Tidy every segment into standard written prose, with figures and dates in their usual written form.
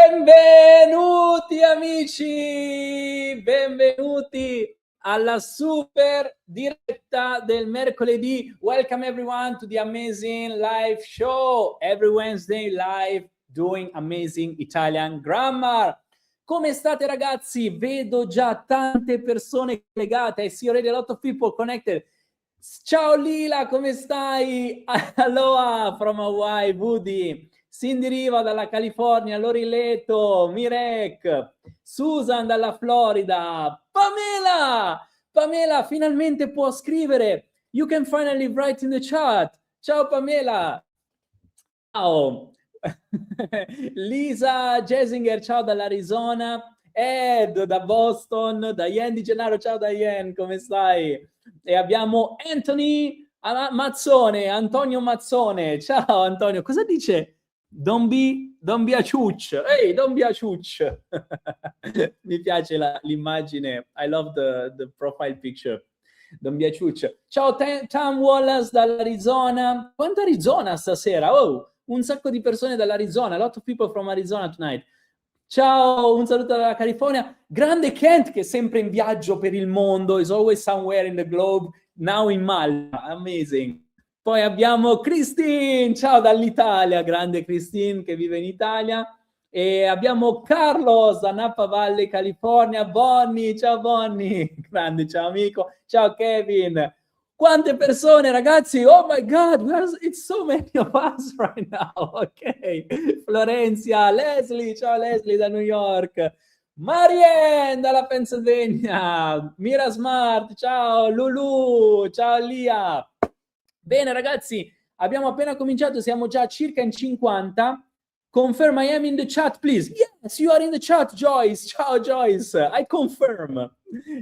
Benvenuti amici, benvenuti alla super diretta del mercoledì. Welcome everyone to the amazing live show every Wednesday live doing amazing Italian grammar. Come state ragazzi? Vedo già tante persone collegate. I see already a lot of people connected. Ciao Lila, come stai? Aloha from Hawaii, Woody. Cindy Riva dalla California, Lori Leto, Mirek, Susan dalla Florida, Pamela finalmente può scrivere. You can finally write in the chat. Ciao Pamela. Ciao. Lisa Jessinger, ciao dall'Arizona. Ed da Boston, Diane Di Gennaro, ciao Diane, come stai? E abbiamo Anthony Mazzone, Antonio Mazzone. Ciao Antonio, cosa dice? Don't be a ciuccio. Hey, don't be a ciuccio. Mi piace l'immagine. I love the profile picture. Don't be a ciuccio. Ciao Tam Wallace dall'Arizona. Quanta Arizona stasera? Oh, un sacco di persone dall'Arizona. A lot of people from Arizona tonight. Ciao, un saluto dalla California. Grande Kent che è sempre in viaggio per il mondo. Is always somewhere in the globe. Now in Malta. Amazing. Poi abbiamo Christine, ciao dall'Italia, grande Christine che vive in Italia. E abbiamo Carlos da Napa Valley, California. Bonnie, ciao Bonnie, grande, ciao amico. Ciao Kevin. Quante persone ragazzi, oh my god, it's so many of us right now. Ok, Florenzia, Leslie, ciao Leslie da New York. Marianne dalla Pennsylvania. Mira Smart, ciao Lulu, ciao Lia. Bene ragazzi, abbiamo appena cominciato, siamo già circa in 50. Confirm I am in the chat, please. Yes, you are in the chat, Joyce. Ciao Joyce, I confirm.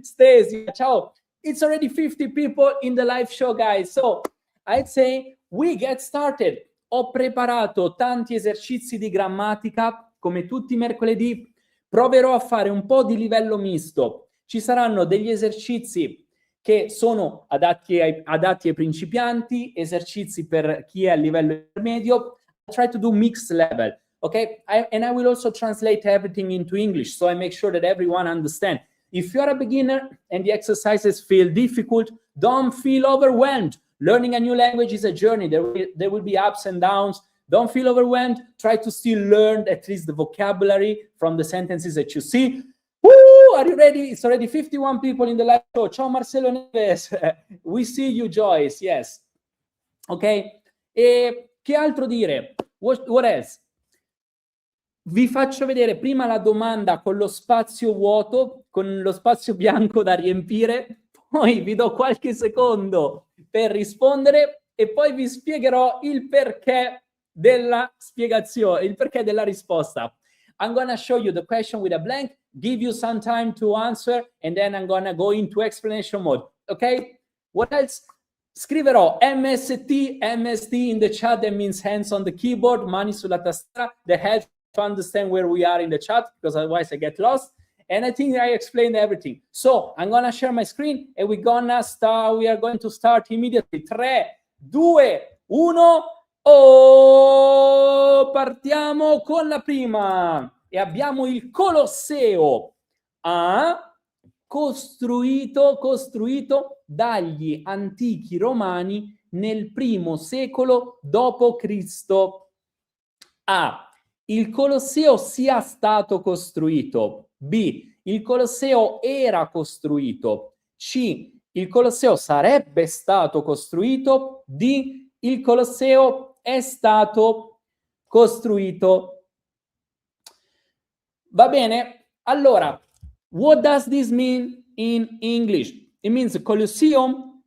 Stacy, ciao. It's already 50 people in the live show, guys. So, I'd say we get started. Ho preparato tanti esercizi di grammatica, come tutti i mercoledì. Proverò a fare un po' di livello misto. Ci saranno degli esercizi che sono adatti ai principianti, esercizi per chi è a livello intermedio. I try to do mixed level, okay? And I will also translate everything into English, so I make sure that everyone understands. If you're a beginner and the exercises feel difficult, don't feel overwhelmed. Learning a new language is a journey. There will be ups and downs. Don't feel overwhelmed. Try to still learn at least the vocabulary from the sentences that you see. Woo! Are you ready? It's already 51 people in the live show. Ciao Marcelo Neves. We see you, Joyce. Yes. Ok? E che altro dire? What else? Vi faccio vedere prima la domanda con lo spazio vuoto, con lo spazio bianco da riempire, poi vi do qualche secondo per rispondere e poi vi spiegherò il perché della spiegazione, il perché della risposta. I'm gonna show you the question with a blank, give you some time to answer, and then I'm gonna go into explanation mode. Ok? What else? Scriverò MST in the chat, that means hands on the keyboard, mani sulla tastiera, that helps to understand where we are in the chat, because otherwise I get lost. And I think I explained everything. So I'm gonna share my screen and we are going to start immediately. 3, 2, 1. Oh, partiamo con la prima. E abbiamo il Colosseo. Costruito dagli antichi romani nel primo secolo d.C. A. Il Colosseo sia stato costruito. B. Il Colosseo era costruito. C. Il Colosseo sarebbe stato costruito. D. Il Colosseo è stato costruito. Va bene? Allora, what does this mean in English? It means the Colosseum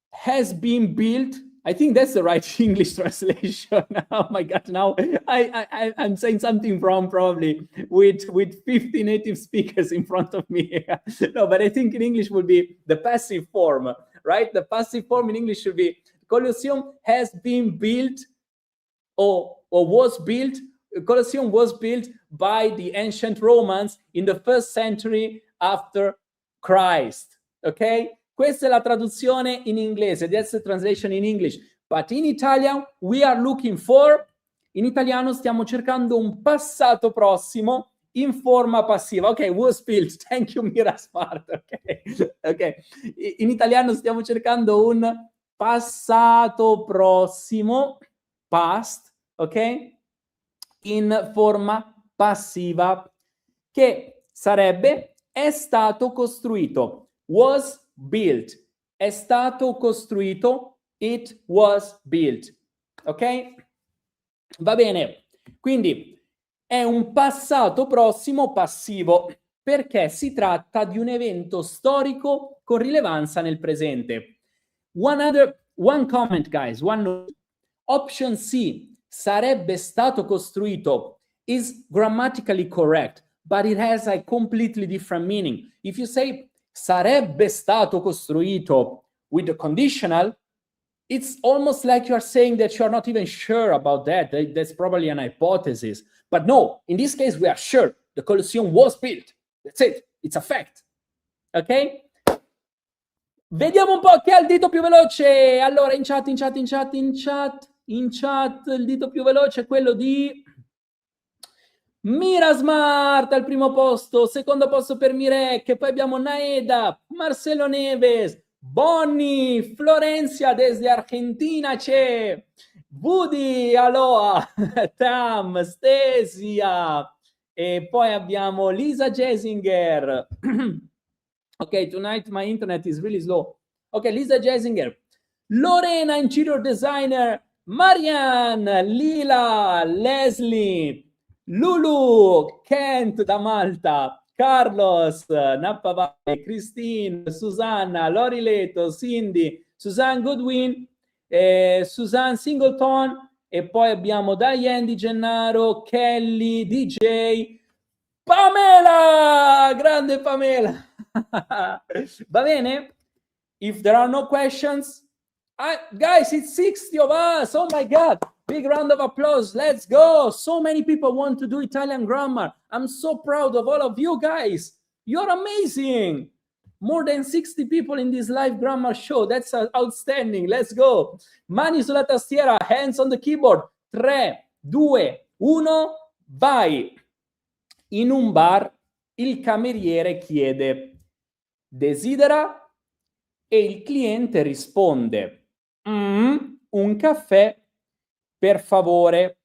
has been built. I think that's the right English translation. Oh my God, now I'm saying something wrong probably with 50 native speakers in front of me. No, but I think in English would be the passive form, right? The passive form in English should be Colosseum has been built or was built. Colosseum was built by the ancient Romans in the 1st century after Christ. Okay? Questa è la traduzione in inglese. That's the translation in English. But in Italian, we are looking for In italiano stiamo cercando un passato prossimo in forma passiva. Ok, was built. Thank you, Mira Smart. Ok, ok. In italiano stiamo cercando un passato prossimo, past, ok? In forma passiva, che sarebbe è stato costruito. Was built. È stato costruito. It was built. Ok? Va bene. Quindi è un passato prossimo passivo perché si tratta di un evento storico con rilevanza nel presente. One comment, guys. One note. Option C, sarebbe stato costruito, is grammatically correct, but it has a completely different meaning. If you say sarebbe stato costruito with the conditional, it's almost like you are saying that you are not even sure about that. That's probably an hypothesis. But no, in this case, we are sure the Colosseum was built. That's it. It's a fact. Ok? Vediamo un po' chi ha il dito più veloce. Allora, in chat, il dito più veloce è quello di Mira Smart al primo posto, secondo posto per Mirek, poi abbiamo Naeda, Marcelo Neves, Bonnie, Florencia desde Argentina c'è, Woody, aloha, Tam, Stesia, e poi abbiamo Lisa Jesinger. Ok, tonight my internet is really slow. Ok, Lisa Jesinger, Lorena, interior designer, Marianne, Lila, Leslie, Lulu, Kent da Malta, Carlos, Nappa Valley, Christine, Susanna, Lori Leto, Cindy, Suzanne Goodwin, Suzanne Singleton, e poi abbiamo Diane Di Gennaro, Kelly, DJ, Pamela, grande Pamela. Va bene? If there are no questions, guys, it's 60 of us. Oh my God. Big round of applause. Let's go. So many people want to do Italian grammar. I'm so proud of all of you guys. You're amazing. More than 60 people in this live grammar show. That's outstanding. Let's go. Mani sulla tastiera, hands on the keyboard. 3, 2, 1, vai. In un bar il cameriere chiede: desidera? E il cliente risponde: un caffè, per favore.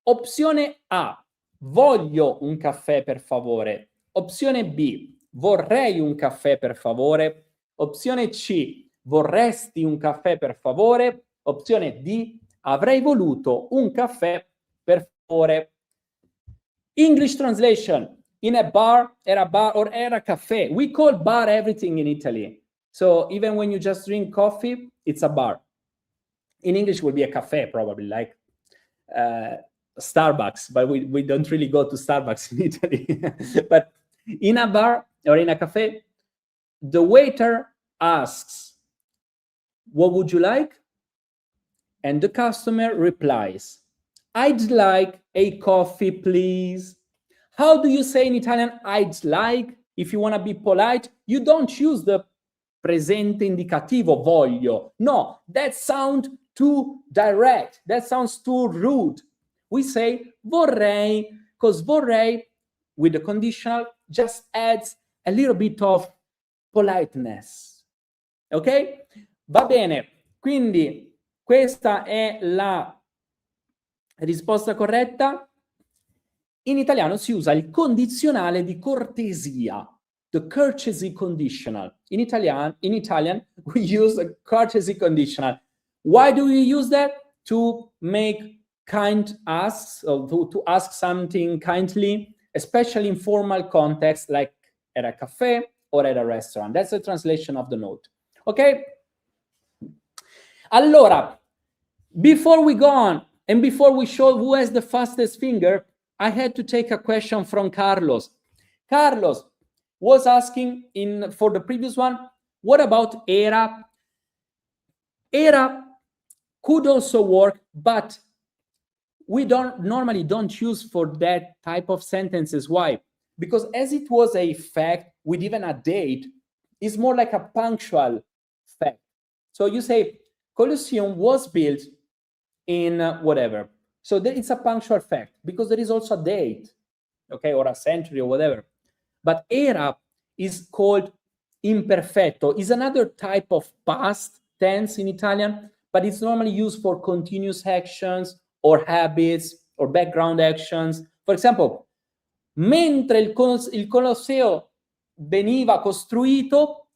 Opzione A: voglio un caffè, per favore. Opzione B: vorrei un caffè, per favore. Opzione C: vorresti un caffè, per favore. Opzione D: avrei voluto un caffè, per favore. English translation. In a bar, era bar or era cafe. We call bar everything in Italy. So even when you just drink coffee, it's a bar. In English, it would be a cafe, probably like Starbucks, but we don't really go to Starbucks in Italy. But in a bar or in a cafe, the waiter asks, what would you like? And the customer replies, I'd like a coffee, please. How do you say in Italian, I'd like? If you want to be polite, you don't use the presente indicativo, voglio. No, that sounds too direct. That sounds too rude. We say vorrei, because vorrei, with the conditional, just adds a little bit of politeness. Ok? Va bene. Quindi questa è la risposta corretta. In italiano si usa il condizionale di cortesia, the courtesy conditional. In Italian, we use a courtesy conditional. Why do we use that? To make kind asks, or to ask something kindly, especially in formal context, like at a cafe or at a restaurant. That's the translation of the note. Okay? Allora, before we go on, and before we show who has the fastest finger, I had to take a question from Carlos. Carlos was asking for the previous one, what about era? Era could also work, but we normally don't use for that type of sentences. Why? Because as it was a fact with even a date, it's more like a punctual fact. So you say, Colosseum was built in whatever. So it's a punctual fact because there is also a date, okay, or a century or whatever. But era is called imperfetto, is another type of past tense in Italian, but it's normally used for continuous actions or habits or background actions. For example, mentre il Colosseo veniva costruito,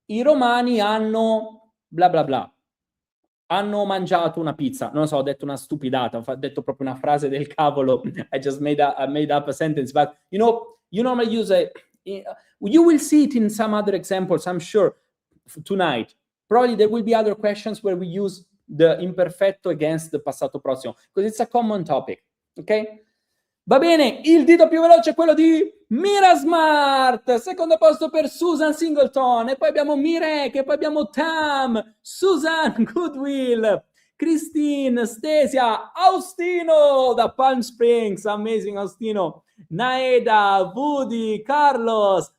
i romani hanno bla bla bla. Hanno mangiato una pizza. Non lo so, ho detto una stupidata, ho detto proprio una frase del cavolo. I just made up a sentence, but you know, you normally use you will see it in some other examples, I'm sure, tonight. Probably there will be other questions where we use the imperfetto against the passato prossimo, because it's a common topic, ok? Va bene, il dito più veloce è quello di Mira Smart, secondo posto per Susan Singleton, e poi abbiamo Mirek, e poi abbiamo Tam, Susan Goodwill, Christine, Stasia, Austino da Palm Springs, amazing Austino, Naeda, Woody, Carlos,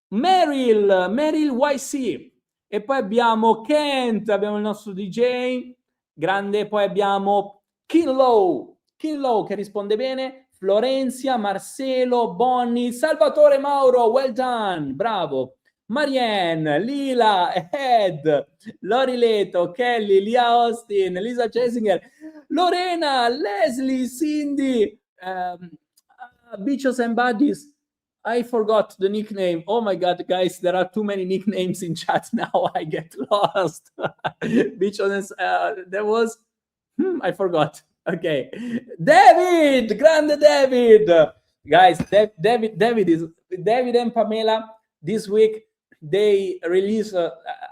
Meryl YC, e poi abbiamo Kent, abbiamo il nostro DJ, grande, poi abbiamo Kinlow che risponde bene, Florenzia, Marcelo, Bonnie, Salvatore Mauro, well done, bravo, Marianne, Lila, Ed, Lori Leto, Kelly, Lia Austin, Lisa Chesinger, Lorena, Leslie, Cindy, Bichos and Buddies. I forgot the nickname. Oh my God, guys, there are too many nicknames in chat now. I get lost. Bichos, there was, I forgot. Okay, David, grande David, guys. David and Pamela this week they release.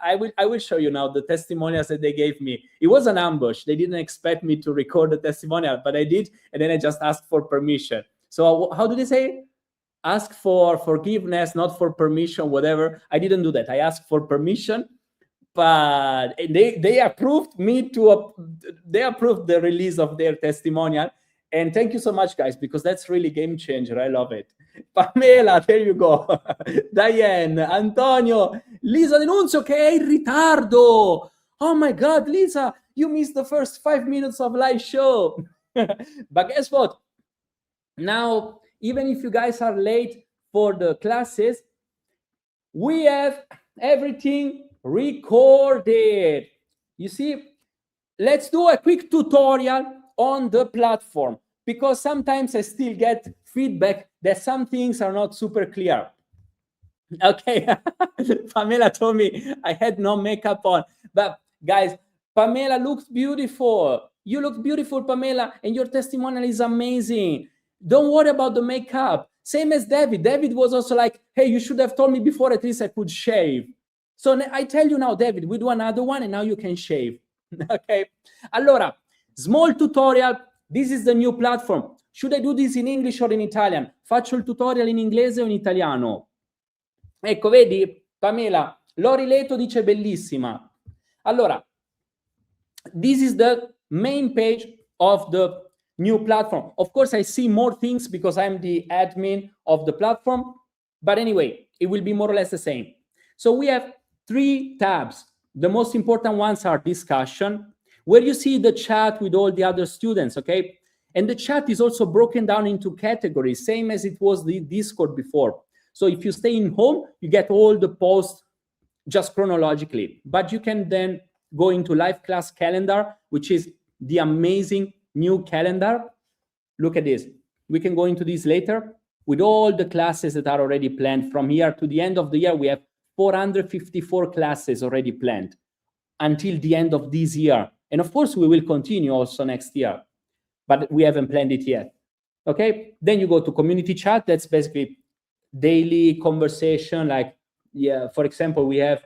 I will show you now the testimonials that they gave me. It was an ambush. They didn't expect me to record the testimonial, but I did, and then I just asked for permission. So how do they say? Ask for forgiveness, not for permission, whatever. I didn't do that. I asked for permission. But they approved they approved the release of their testimonial, and thank you so much, guys, because that's really game changer. I love it. Pamela, there you go. Diane, Antonio, Lisa Denunzio che è in ritardo. Oh my God, Lisa, you missed the first 5 minutes of live show. But guess what? Now, even if you guys are late for the classes, we have everything recorded. You see, let's do a quick tutorial on the platform, because sometimes I still get feedback that some things are not super clear. Okay, Pamela told me I had no makeup on, but guys, Pamela looks beautiful. You look beautiful, Pamela, and your testimonial is amazing. Don't worry about the makeup. Same as David. David was also like, hey, you should have told me before, at least I could shave. So I tell you now, David, we do another one and now you can shave. Okay. Allora, small tutorial. This is the new platform. Should I do this in English or in Italian? Faccio il tutorial in inglese o in italiano? Ecco, vedi, Pamela, Lori Leto dice bellissima. Allora, this is the main page of the new platform. Of course, I see more things because I'm the admin of the platform. But anyway, it will be more or less the same. So we have 3 tabs. The most important ones are discussion, where you see the chat with all the other students, okay? And the chat is also broken down into categories, same as it was the Discord before. So if you stay in home, you get all the posts just chronologically. But you can then go into live class calendar, which is the amazing new calendar. Look at this. We can go into this later with all the classes that are already planned. From here to the end of the year, we have 454 classes already planned until the end of this year. And of course, we will continue also next year, but we haven't planned it yet. Okay, then you go to community chat. That's basically daily conversation. Like, yeah, for example, we have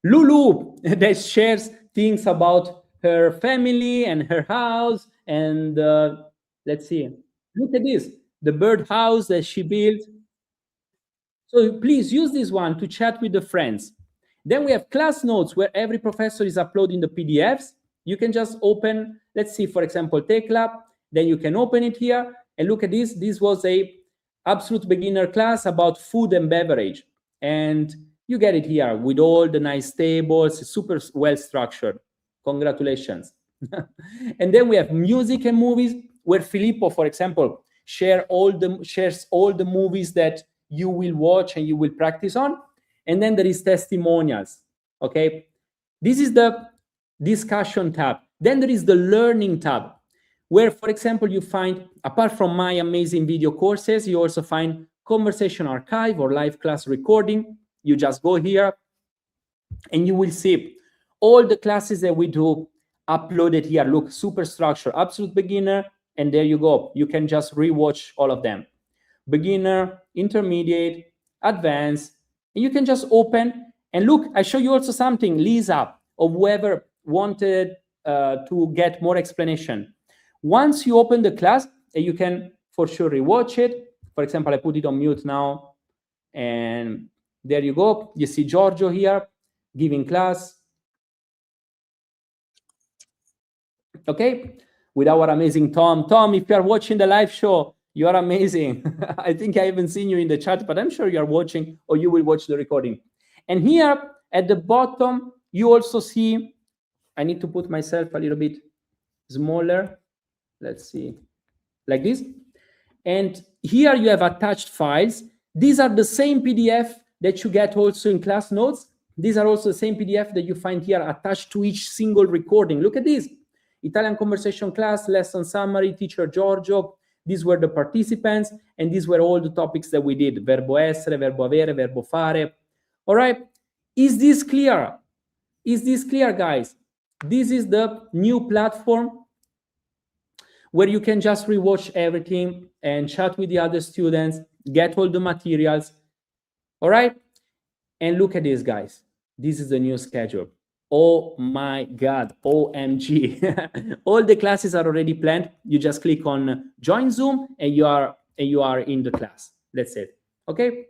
Lulu that shares things about her family and her house. And let's see, look at this, the bird house that she built. So please use this one to chat with the friends. Then we have class notes where every professor is uploading the PDFs. You can just open, let's see, for example, Tecla. Then you can open it here and look at this. This was a absolute beginner class about food and beverage. And you get it here with all the nice tables. It's super well structured. Congratulations. And then we have music and movies, where Filippo, for example, shares all the movies that you will watch and you will practice on. And then there is testimonials. Okay, this is the discussion tab. Then there is the learning tab, where, for example, you find, apart from my amazing video courses, you also find conversation archive or live class recording. You just go here and you will see all the classes that we do uploaded here. Look, super structure, absolute beginner, and there you go. You can just rewatch all of them. Beginner, intermediate, advanced, and you can just open and look. I show you also something, Lisa, or whoever wanted to get more explanation. Once you open the class, you can for sure rewatch it. For example, I put it on mute now, and there you go. You see Giorgio here giving class. Okay, with our amazing Tom. Tom, if you are watching the live show, you are amazing. I think I haven't seen you in the chat, but I'm sure you are watching, or you will watch the recording. And here at the bottom, you also see, I need to put myself a little bit smaller. Let's see, like this. And here you have attached files. These are the same PDF that you get also in class notes. These are also the same PDF that you find here attached to each single recording. Look at this. Italian conversation class, lesson summary, teacher Giorgio. These were the participants, and these were all the topics that we did. Verbo essere, verbo avere, verbo fare. All right. Is this clear? Is this clear, guys? This is the new platform where you can just rewatch everything and chat with the other students, get all the materials. All right. And look at this, guys. This is the new schedule. Oh my God, OMG. All the classes are already planned. You just click on join Zoom and you are in the class. That's it. Okay.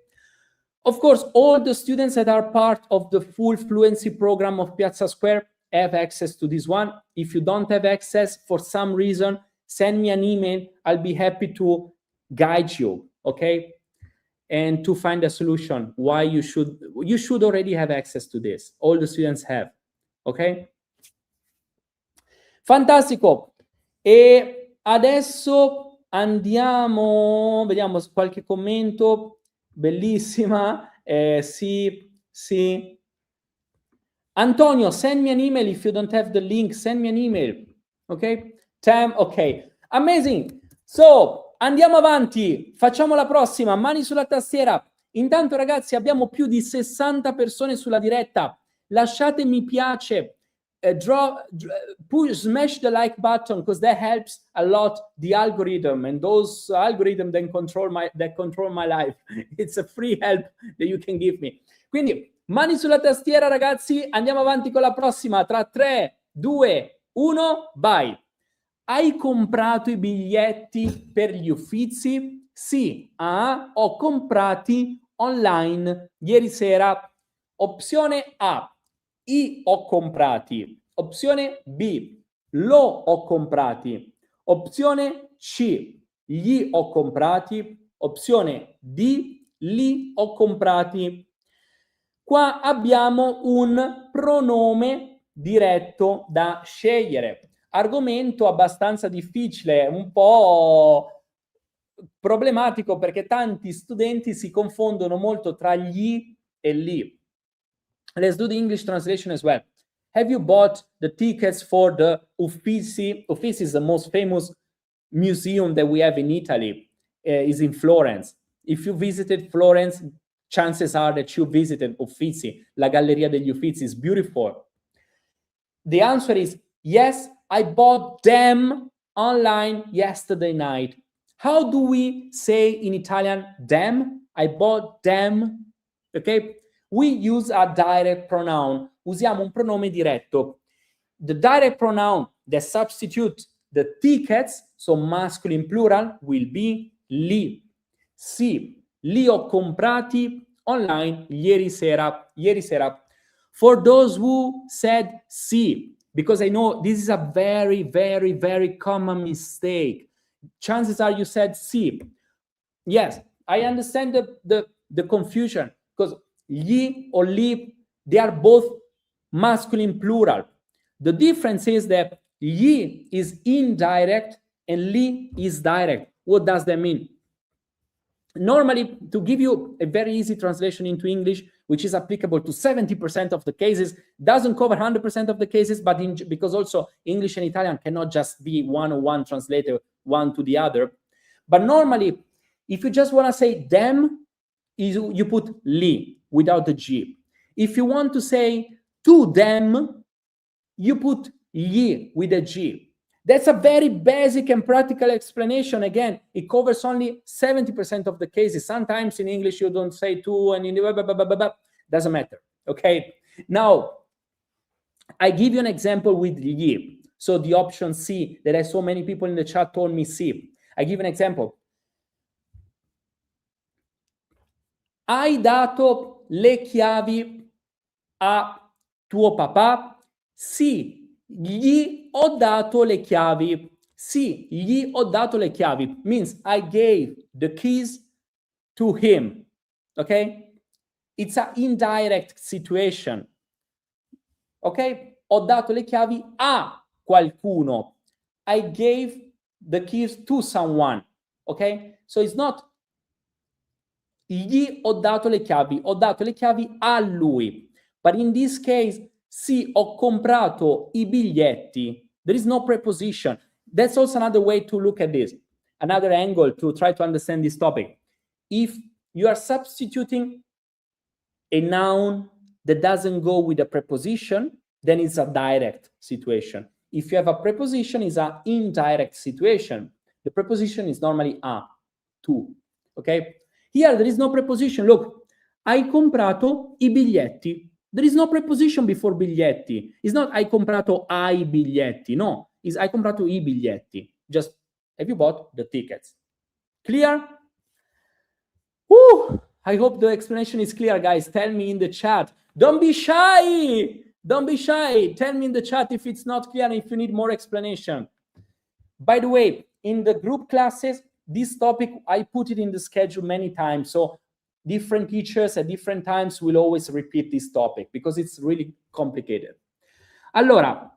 Of course, all the students that are part of the full fluency program of Piazza Square have access to this one. If you don't have access for some reason, send me an email. I'll be happy to guide you, okay? And to find a solution why you should already have access to this. All the students have, ok? Fantastico. E adesso andiamo, vediamo qualche commento. Bellissima. Sì. Antonio, send me an email if you don't have the link. Send me an email, ok? Ok, amazing. So, andiamo avanti, facciamo la prossima, mani sulla tastiera. Intanto ragazzi abbiamo più di 60 persone sulla diretta, lasciate mi piace, smash the like button because that helps a lot the algorithm, and those algorithms then control my life. It's a free help that you can give me. Quindi mani sulla tastiera ragazzi, andiamo avanti con la prossima, tra 3, 2, 1, vai. Hai comprato i biglietti per gli Uffizi? Sì. Ho comprati online ieri sera. Opzione A, ho comprati. Opzione B, ho comprati. Opzione C, gli ho comprati. Opzione D, li ho comprati. Qua abbiamo un pronome diretto da scegliere. Argomento abbastanza difficile, un po' problematico perché tanti studenti si confondono molto tra gli e li. Let's do the English translation as well. Have you bought the tickets for the Uffizi? Uffizi is the most famous museum that we have in Italy. Is in Florence. If you visited Florence, chances are that you visited Uffizi. La Galleria degli Uffizi is beautiful. The answer is yes. I bought them online yesterday night. How do we say in Italian them? I bought them. Okay? We use a direct pronoun. Usiamo un pronome diretto. The direct pronoun that substitute the tickets, so masculine plural, will be li. Sì, li ho comprati online ieri sera. For those who said sì, because I know this is a very, very, very common mistake. Chances are you said sì. Yes, I understand the confusion because gli or li, they are both masculine plural. The difference is that gli is indirect and li is direct. What does that mean? Normally, to give you a very easy translation into English, which is applicable to 70% of the cases, doesn't cover 100% of the cases, but because also English and Italian cannot just be one-on-one translated one to the other. But normally, if you just want to say them, you put li without the G. If you want to say to them, you put gli with a G. That's a very basic and practical explanation. Again, it covers only 70% of the cases. Sometimes in English you don't say to, and in the doesn't matter. Okay. Now, I give you an example with gli. So the option C that I saw many people in the chat told me C. I give an example. Hai dato le chiavi a tuo papà? Sì. Gli ho dato le chiavi. Sì, gli ho dato le chiavi. Means I gave the keys to him. Okay? It's an indirect situation. Ok? Ho dato le chiavi a qualcuno. I gave the keys to someone. Ok? So it's not gli ho dato le chiavi a lui. But in this case, sì, ho comprato i biglietti. There is no preposition. That's also another way to look at this. Another angle to try to understand this topic. If you are substituting a noun that doesn't go with a preposition, then it's a direct situation. If you have a preposition, it's an indirect situation. The preposition is normally a, to. Okay? Here, there is no preposition. Look, hai comprato i biglietti. There is no preposition before biglietti. It's not hai comprato ai biglietti. No, it's hai comprato i biglietti. Just, have you bought the tickets? Clear? Woo! I hope the explanation is clear, guys. Tell me in the chat. Don't be shy. Don't be shy. Tell me in the chat if it's not clear and if you need more explanation. By the way, in the group classes, this topic, I put it in the schedule many times. So different teachers at different times will always repeat this topic because it's really complicated. Allora,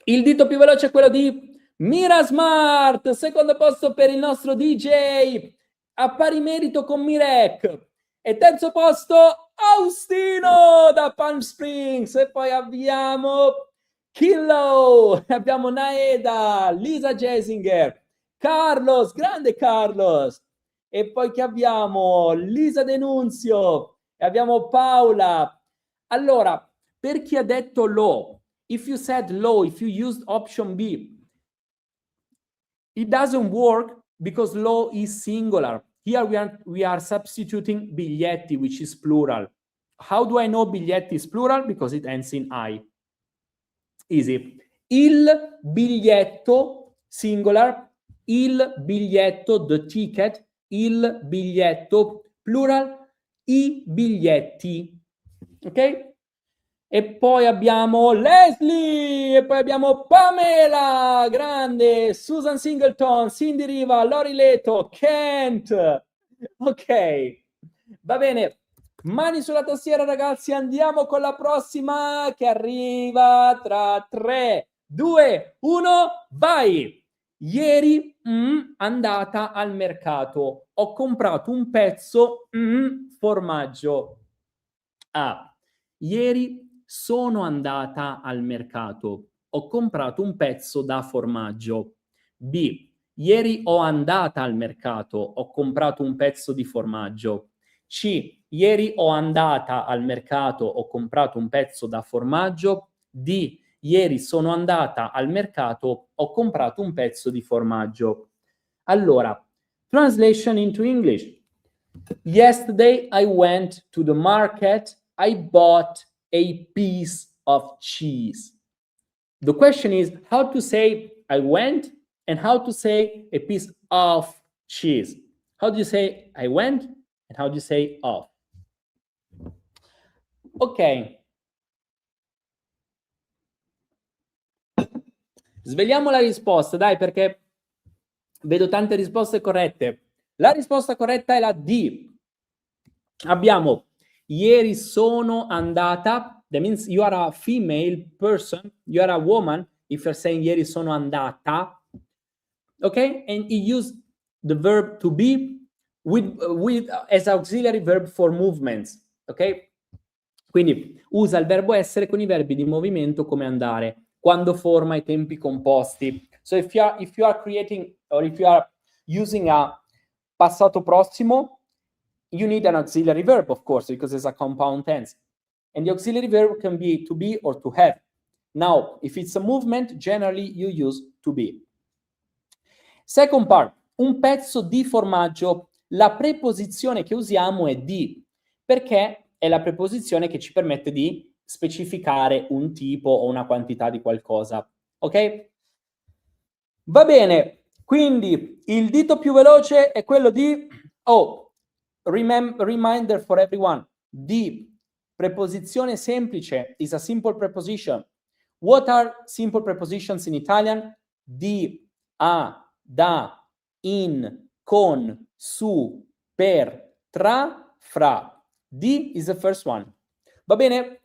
il dito più veloce è quello di Mira Smart, secondo posto per il nostro DJ, a pari merito con Mirek. E terzo posto Austino da Palm Springs. E poi abbiamo Killo, abbiamo Naeda, Lisa Jesinger, Carlos, grande Carlos. E poi che abbiamo? Lisa Denunzio, e abbiamo Paola. Allora, per chi ha detto low, if you said low, if you used option B, it doesn't work because low is singular. Here we are substituting biglietti, which is plural. How do I know biglietti is plural? Because it ends in I. Easy. Il biglietto, singular. Il biglietto, the ticket. Il biglietto, plural, i biglietti. Ok? E poi abbiamo Leslie, e poi abbiamo Pamela, grande, Susan Singleton, Cindy Riva, Lori Leto, Kent. Ok, va bene. Mani sulla tastiera, ragazzi, andiamo con la prossima che arriva tra 3, 2, 1, vai! Ieri andata al mercato, ho comprato un pezzo formaggio. A. Ieri sono andata al mercato, ho comprato un pezzo da formaggio. B. Ieri ho andata al mercato, ho comprato un pezzo di formaggio. C. Ieri ho andata al mercato, ho comprato un pezzo da formaggio. D. Ieri sono andata al mercato, ho comprato un pezzo di formaggio. Allora, translation into English. Yesterday I went to the market, I bought a piece of cheese. The question is how to say I went and how to say a piece of cheese. How do you say I went and how do you say of? Ok. Svegliamo la risposta, dai, perché vedo tante risposte corrette. La risposta corretta è la D. Abbiamo ieri sono andata that means you are a female person, you are a woman, if you're saying ieri sono andata, okay? And you use the verb to be with as auxiliary verb for movements, ok? Quindi usa il verbo essere con i verbi di movimento come andare, quando forma i tempi composti. So if you are creating, or if you are using a passato prossimo, you need an auxiliary verb, of course, because it's a compound tense. And the auxiliary verb can be to be or to have. Now, if it's a movement, generally you use to be. Second part, un pezzo di formaggio. La preposizione che usiamo è di, perché è la preposizione che ci permette di specificare un tipo o una quantità di qualcosa. Ok? Va bene, quindi il dito più veloce è quello di... Oh, reminder for everyone. Di, preposizione semplice, is a simple preposition. What are simple prepositions in Italian? Di, a, da, in, con, su, per, tra, fra. Di is the first one. Va bene?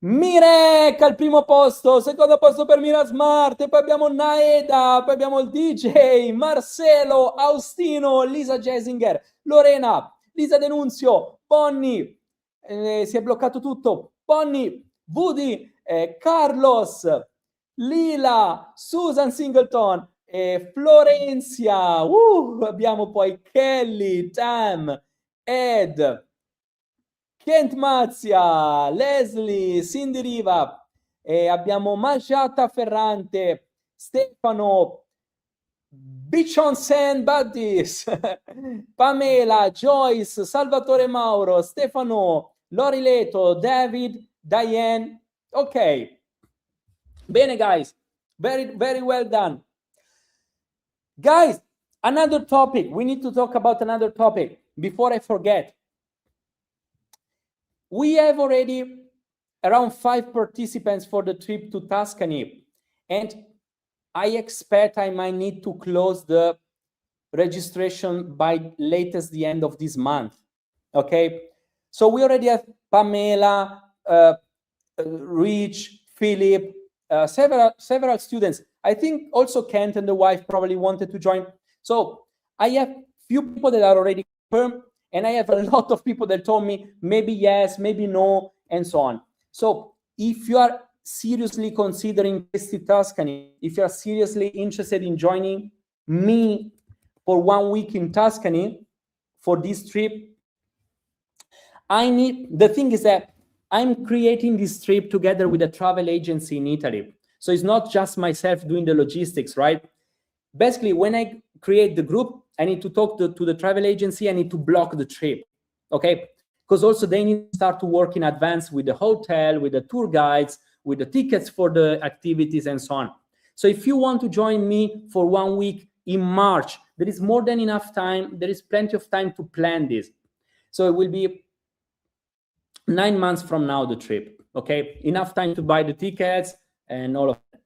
Mirek al primo posto, secondo posto per Mira Smart, e poi abbiamo Naeda, poi abbiamo il DJ, Marcelo, Austino, Lisa Jesinger, Lorena, Lisa Denunzio, Bonnie, si è bloccato tutto, Bonnie, Woody, Carlos, Lila, Susan Singleton, Florenzia, abbiamo poi Kelly, Tam, Ed, Kent Mazia, Leslie, Cindy Riva, abbiamo Majata Ferrante, Stefano, Bichon Sen Baddis, Pamela, Joyce, Salvatore Mauro, Stefano, Lori Leto, David, Diane. Ok. Bene, guys. Very, very well done. Guys, another topic. We need to talk about another topic before I forget. We have already around 5 participants for the trip to Tuscany, and I expect I might need to close the registration by latest the end of this month. Okay, so we already have Pamela, Rich, Philip, several students. I think also Kent and the wife probably wanted to join. So I have few people that are already confirmed, and I have a lot of people that told me maybe yes, maybe no, and so on. So if you are seriously considering visiting Tuscany, if you are seriously interested in joining me for 1 week in Tuscany for this trip, the thing is that I'm creating this trip together with a travel agency in Italy. So it's not just myself doing the logistics, right? Basically, when I create the group, I need to talk to the travel agency. I need to block the trip, okay? Because also they need to start to work in advance with the hotel, with the tour guides, with the tickets for the activities and so on. So if you want to join me for 1 week in March, there is more than enough time. There is plenty of time to plan this. So it will be 9 months from now, the trip, okay? Enough time to buy the tickets and all of that.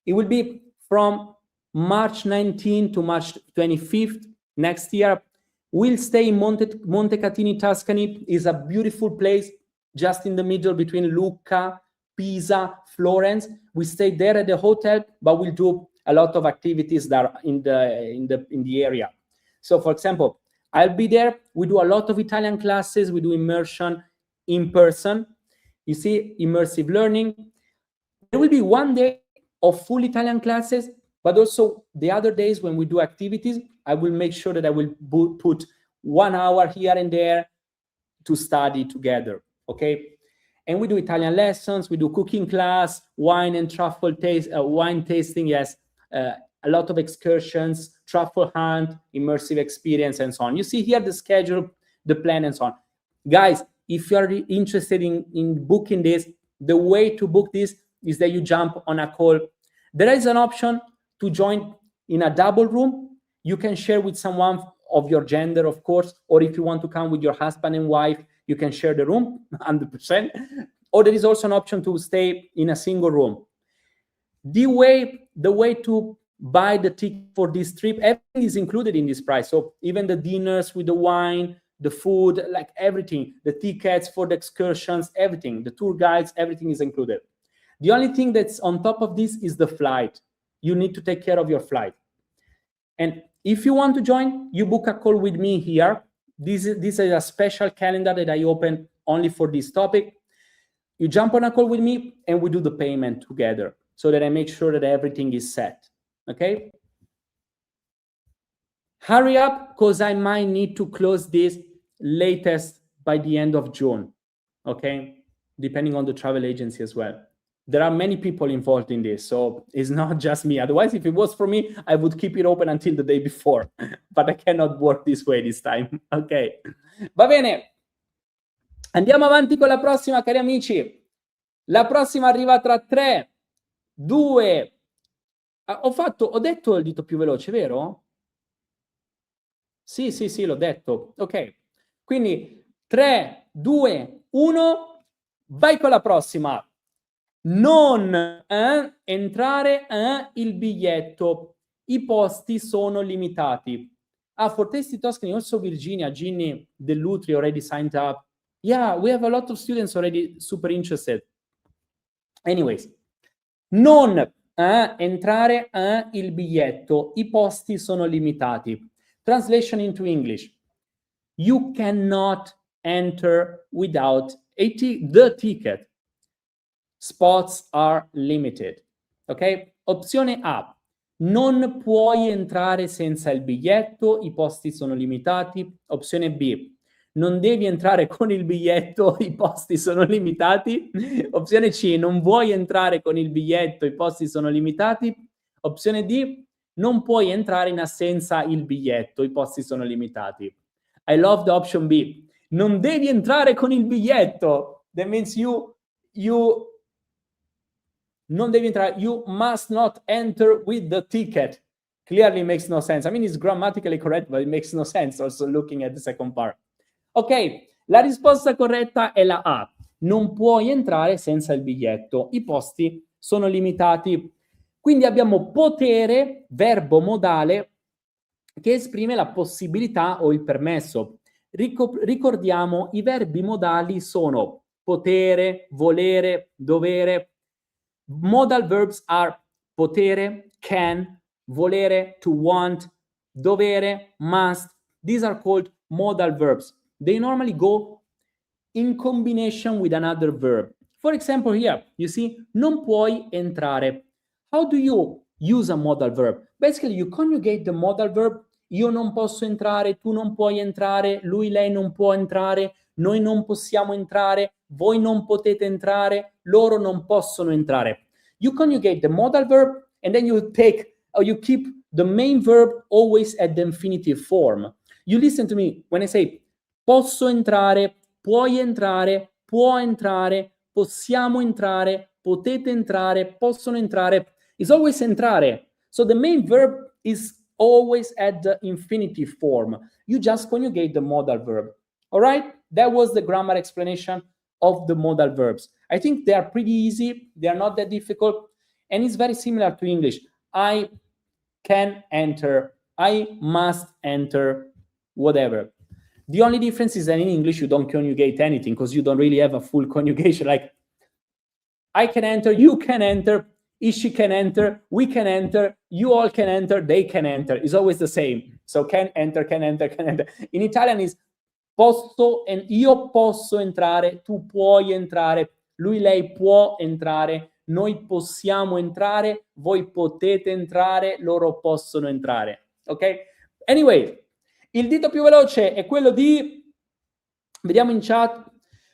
It will be from March 19 to March 25th next year. We'll stay in Montecatini, Tuscany. Is a beautiful place just in the middle between Lucca, Pisa, Florence. We stay there at the hotel, but we'll do a lot of activities that are in the area. So for example, I'll be there. We do a lot of Italian classes. We do immersion in person. You see, immersive learning. There will be 1 day of full Italian classes, but also the other days when we do activities, I will make sure that I will put 1 hour here and there to study together, okay? And we do Italian lessons, we do cooking class, wine and truffle wine tasting, yes, a lot of excursions, truffle hunt, immersive experience, and so on. You see here the schedule, the plan, and so on. Guys, if you are interested in booking this, the way to book this is that you jump on a call. There is an option to join in a double room. You can share with someone of your gender, of course, or if you want to come with your husband and wife, you can share the room, 100%. Or there is also an option to stay in a single room. The way to buy the ticket for this trip, everything is included in this price. So even the dinners with the wine, the food, like everything, the tickets for the excursions, everything, the tour guides, everything is included. The only thing that's on top of this is the flight. You need to take care of your flight. And if you want to join, you book a call with me here. This is a special calendar that I opened only for this topic. You jump on a call with me and we do the payment together so that I make sure that everything is set. Okay? Hurry up, because I might need to close this latest by the end of June. Okay? Depending on the travel agency as well. There are many people involved in this, so it's not just me. Otherwise, if it was for me, I would keep it open until the day before. But I cannot work this way this time. Ok. Va bene. Andiamo avanti con la prossima, cari amici. La prossima arriva tra 3, 2... Ho detto il dito più veloce, vero? Sì, l'ho detto. Ok. Quindi 3, 2, 1. Vai con la prossima. Non entrare il biglietto. I posti sono limitati. For Tasty Tuscany, also Virginia, Ginny, Dell'Utri already signed up. Yeah, we have a lot of students already super interested. Anyways, non entrare il biglietto. I posti sono limitati. Translation into English. You cannot enter without the ticket. Spots are limited. Ok? Opzione A. Non puoi entrare senza il biglietto, i posti sono limitati. Opzione B. Non devi entrare con il biglietto, i posti sono limitati. Opzione C. Non vuoi entrare con il biglietto, i posti sono limitati. Opzione D. Non puoi entrare in assenza il biglietto, i posti sono limitati. I love the option B. Non devi entrare con il biglietto. That means non devi entrare. You must not enter with the ticket. Clearly makes no sense. I mean, it's grammatically correct, but it makes no sense also looking at the second part. Ok, la risposta corretta è la A. Non puoi entrare senza il biglietto. I posti sono limitati. Quindi abbiamo potere, verbo modale, che esprime la possibilità o il permesso. Ricordiamo, i verbi modali sono potere, volere, dovere. Modal verbs are potere, can, volere, to want, dovere, must. These are called modal verbs. They normally go in combination with another verb. For example, here, you see, non puoi entrare. How do you use a modal verb? Basically, you conjugate the modal verb. Io non posso entrare, tu non puoi entrare, lui, lei non può entrare, noi non possiamo entrare, voi non potete entrare, loro non possono entrare. You conjugate the modal verb and then you keep the main verb always at the infinitive form. You listen to me when I say posso entrare, puoi entrare, può entrare, possiamo entrare, potete entrare, possono entrare. It's always entrare. So the main verb is always at the infinitive form. You just conjugate the modal verb. All right? That was the grammar explanation of the modal verbs. I think they are pretty easy. They are not that difficult. And it's very similar to English. I can enter. I must enter. Whatever. The only difference is that in English, you don't conjugate anything because you don't really have a full conjugation. Like, I can enter, you can enter, she can enter, we can enter, you all can enter, they can enter. It's always the same. So can enter, can enter, can enter. In Italian is posso, io posso entrare, tu puoi entrare, lui, lei può entrare, noi possiamo entrare, voi potete entrare, loro possono entrare. Ok? Anyway, il dito più veloce è quello di, vediamo in chat,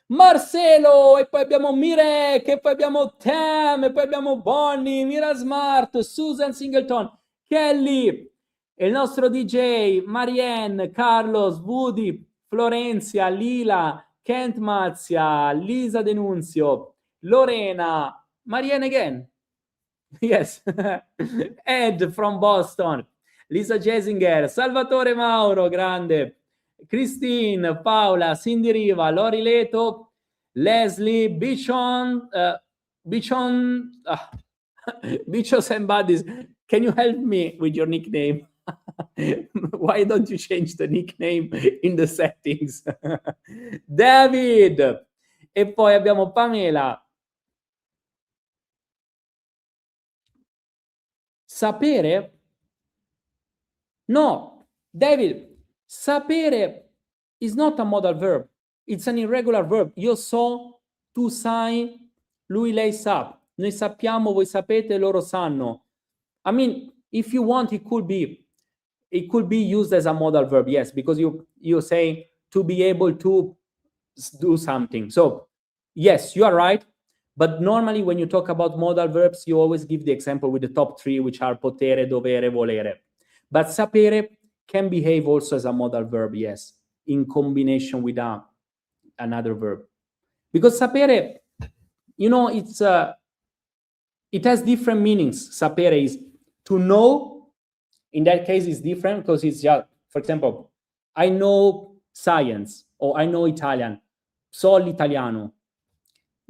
Marcelo, e poi abbiamo Mirek, e poi abbiamo Tam, e poi abbiamo Bonnie, Mira Smart, Susan Singleton, Kelly, e il nostro DJ, Marianne, Carlos, Woody, Florenzia, Lila, Kent Mazia, Lisa Denunzio, Lorena, Marianne again. Yes. Ed from Boston. Lisa Jesinger, Salvatore Mauro, grande. Christine, Paola, Cindy Riva, Lori Leto, Leslie, Bichon, Bichos and Buddies. Can you help me with your nickname? Why don't you change the nickname in the settings? David! E poi abbiamo Pamela. Sapere? No, David, sapere is not a modal verb. It's an irregular verb. Io so, tu sai, lui, lei sa. Noi sappiamo, voi sapete, loro sanno. I mean, if you want, it could be used as a modal verb, yes, because you say to be able to do something. So, yes, you are right. But normally when you talk about modal verbs, you always give the example with the top three, which are potere, dovere, volere. But sapere can behave also as a modal verb, yes, in combination with another verb. Because sapere, you know, it has different meanings. Sapere is to know. In that case, it's different because it's just, for example, I know science or I know Italian. So l'italiano.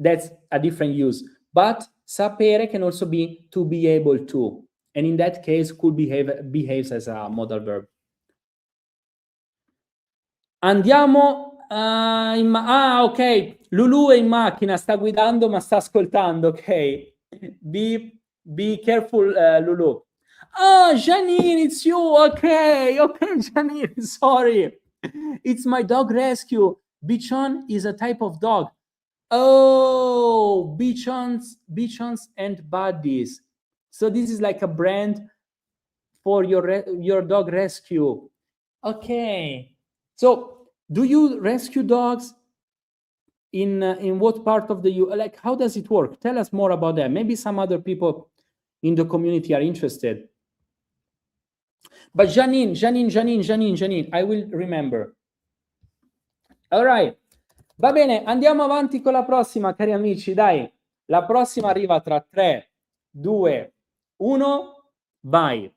That's a different use. But sapere can also be to be able to. And in that case, could behaves as a modal verb. Andiamo ok. Lulu è in macchina, sta guidando ma sta ascoltando, ok. Be careful, Lulu. Oh, Janine, it's you. Okay, Janine, sorry. It's my dog rescue. Bichon is a type of dog. Oh, Bichons and Buddies. So this is like a brand for your dog rescue. Okay. So do you rescue dogs in what part of the like? How does it work? Tell us more about that. Maybe some other people in the community are interested. But Janine, I will remember. All right. Va bene, andiamo avanti con la prossima, cari amici, dai. La prossima arriva tra 3, 2, 1, vai.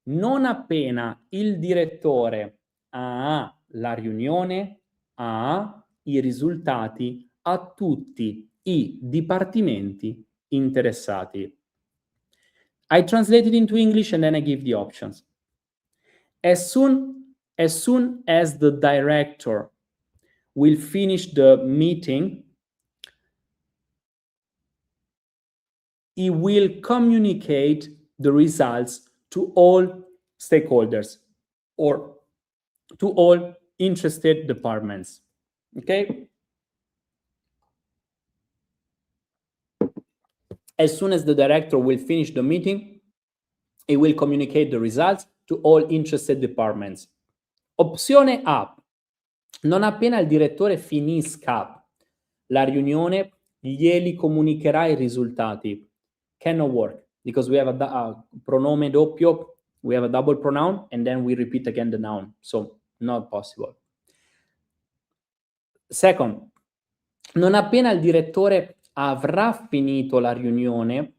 Non appena il direttore ha la riunione, ha i risultati a tutti i dipartimenti interessati. I translate it into English and then I give the options. As soon as the director will finish the meeting, he will communicate the results to all stakeholders or to all interested departments. Okay? As soon as the director will finish the meeting, he will communicate the results to all interested departments. Opzione A. Non appena il direttore finisca la riunione, glieli comunicherà i risultati. Cannot work because we have a pronome doppio, we have a double pronoun, and then we repeat again the noun. So, not possible. Second, non appena il direttore avrà finito la riunione,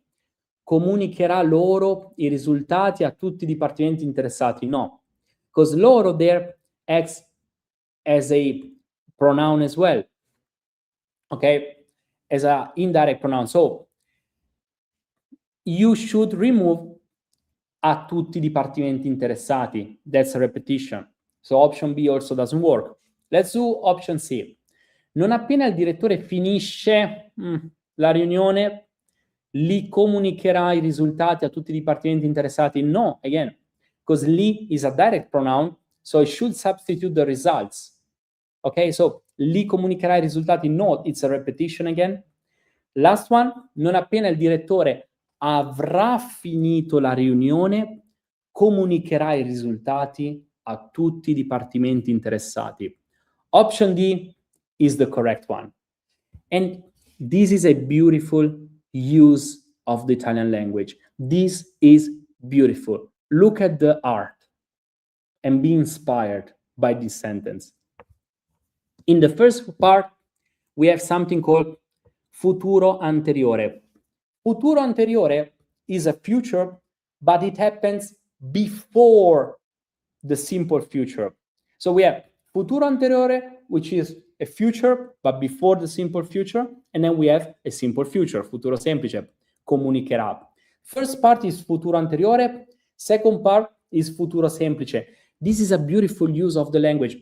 comunicherà loro i risultati a tutti i dipartimenti interessati. No, because loro there acts as a pronoun as well, okay, as an indirect pronoun. So you should remove a tutti i dipartimenti interessati. That's a repetition. So option B also doesn't work. Let's do option C. Non appena il direttore finisce la riunione, li comunicherà i risultati a tutti i dipartimenti interessati. No, again, because li is a direct pronoun, so it should substitute the results. Okay, so li comunicherà i risultati. No, it's a repetition again. Last one, non appena il direttore avrà finito la riunione, comunicherà i risultati a tutti i dipartimenti interessati. Option D is the correct one. And this is a beautiful use of the Italian language. This is beautiful. Look at the art and be inspired by this sentence. In the first part, we have something called futuro anteriore. Futuro anteriore is a future, but it happens before the simple future. So we have futuro anteriore, which is a future, but before the simple future. And then we have a simple future, futuro semplice, comunicherà. First part is futuro anteriore. Second part is futuro semplice. This is a beautiful use of the language.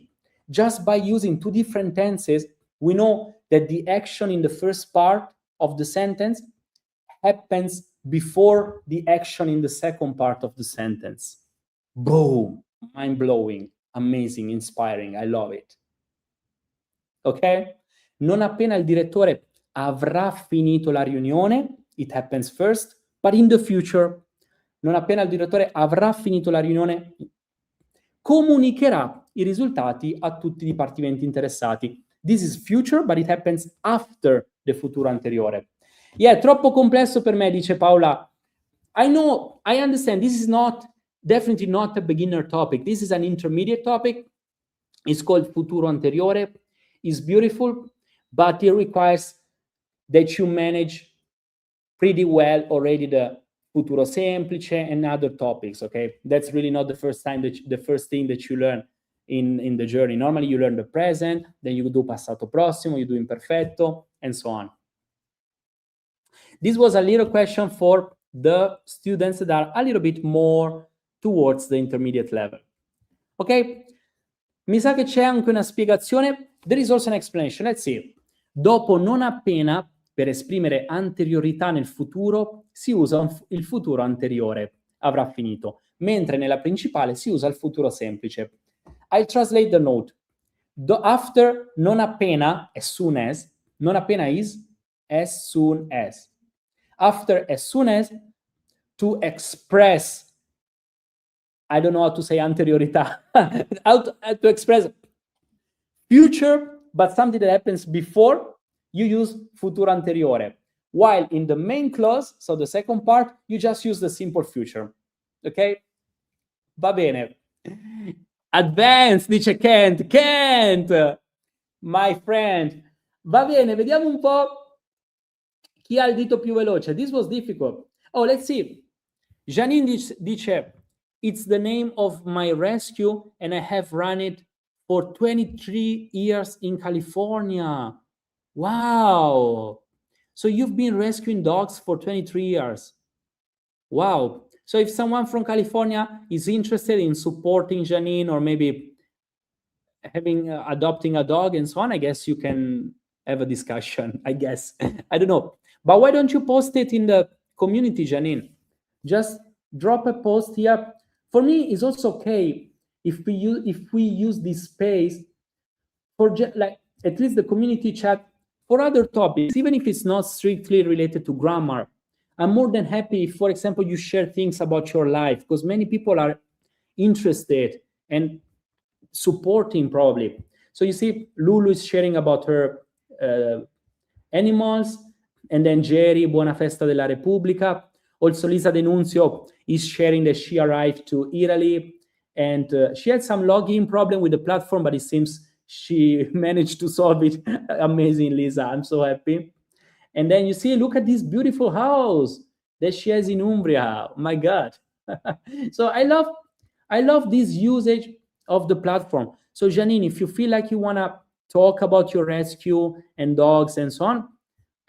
Just by using two different tenses, we know that the action in the first part of the sentence happens before the action in the second part of the sentence. Boom! Mind-blowing, amazing, inspiring, I love it. Ok? Non appena il direttore avrà finito la riunione, it happens first, but in the future, non appena il direttore avrà finito la riunione, comunicherà i risultati a tutti i dipartimenti interessati. This is future, but it happens after the futuro anteriore. Yeah, troppo complesso per me, dice Paola. I know, I understand, this is definitely not a beginner topic. This is an intermediate topic. It's called futuro anteriore. It's beautiful, but it requires that you manage pretty well already the futuro semplice and other topics, okay? That's really not the first thing that you learn in the journey. Normally you learn the present, then you do passato prossimo, you do imperfetto, and so on. This was a little question for the students that are a little bit more towards the intermediate level. Ok? Mi sa che c'è anche una spiegazione. There is also an explanation. Let's see. Dopo non appena, per esprimere anteriorità nel futuro, si usa il futuro anteriore. Avrà finito. Mentre nella principale si usa il futuro semplice. I'll translate the note. After non appena, as soon as, non appena is as soon as. After as soon as, to express, I don't know how to say anteriorità, to express future, but something that happens before, you use futuro anteriore. While in the main clause, so the second part, you just use the simple future. Ok? Va bene. Advanced, dice Kent. Kent, my friend. Va bene, vediamo un po' chi ha il dito più veloce. This was difficult. Oh, let's see. Janine dice, it's the name of my rescue and I have run it for 23 years in California. Wow. So you've been rescuing dogs for 23 years. Wow. So if someone from California is interested in supporting Janine or maybe adopting a dog and so on, I guess you can have a discussion, I guess. I don't know. But why don't you post it in the community, Janine? Just drop a post here. For me, it's also okay if we use this space for like at least the community chat for other topics, even if it's not strictly related to grammar. I'm more than happy if, for example, you share things about your life, because many people are interested and supporting probably. So you see, Lulu is sharing about her animals, and then Jerry, Buona Festa della Repubblica. Also, Lisa Denunzio is sharing that she arrived to Italy, and she had some login problem with the platform, but it seems she managed to solve it. Amazing, Lisa. I'm so happy. And then you see, look at this beautiful house that she has in Umbria. Oh my God. So I love this usage of the platform. So Janine, if you feel like you want to talk about your rescue and dogs and so on,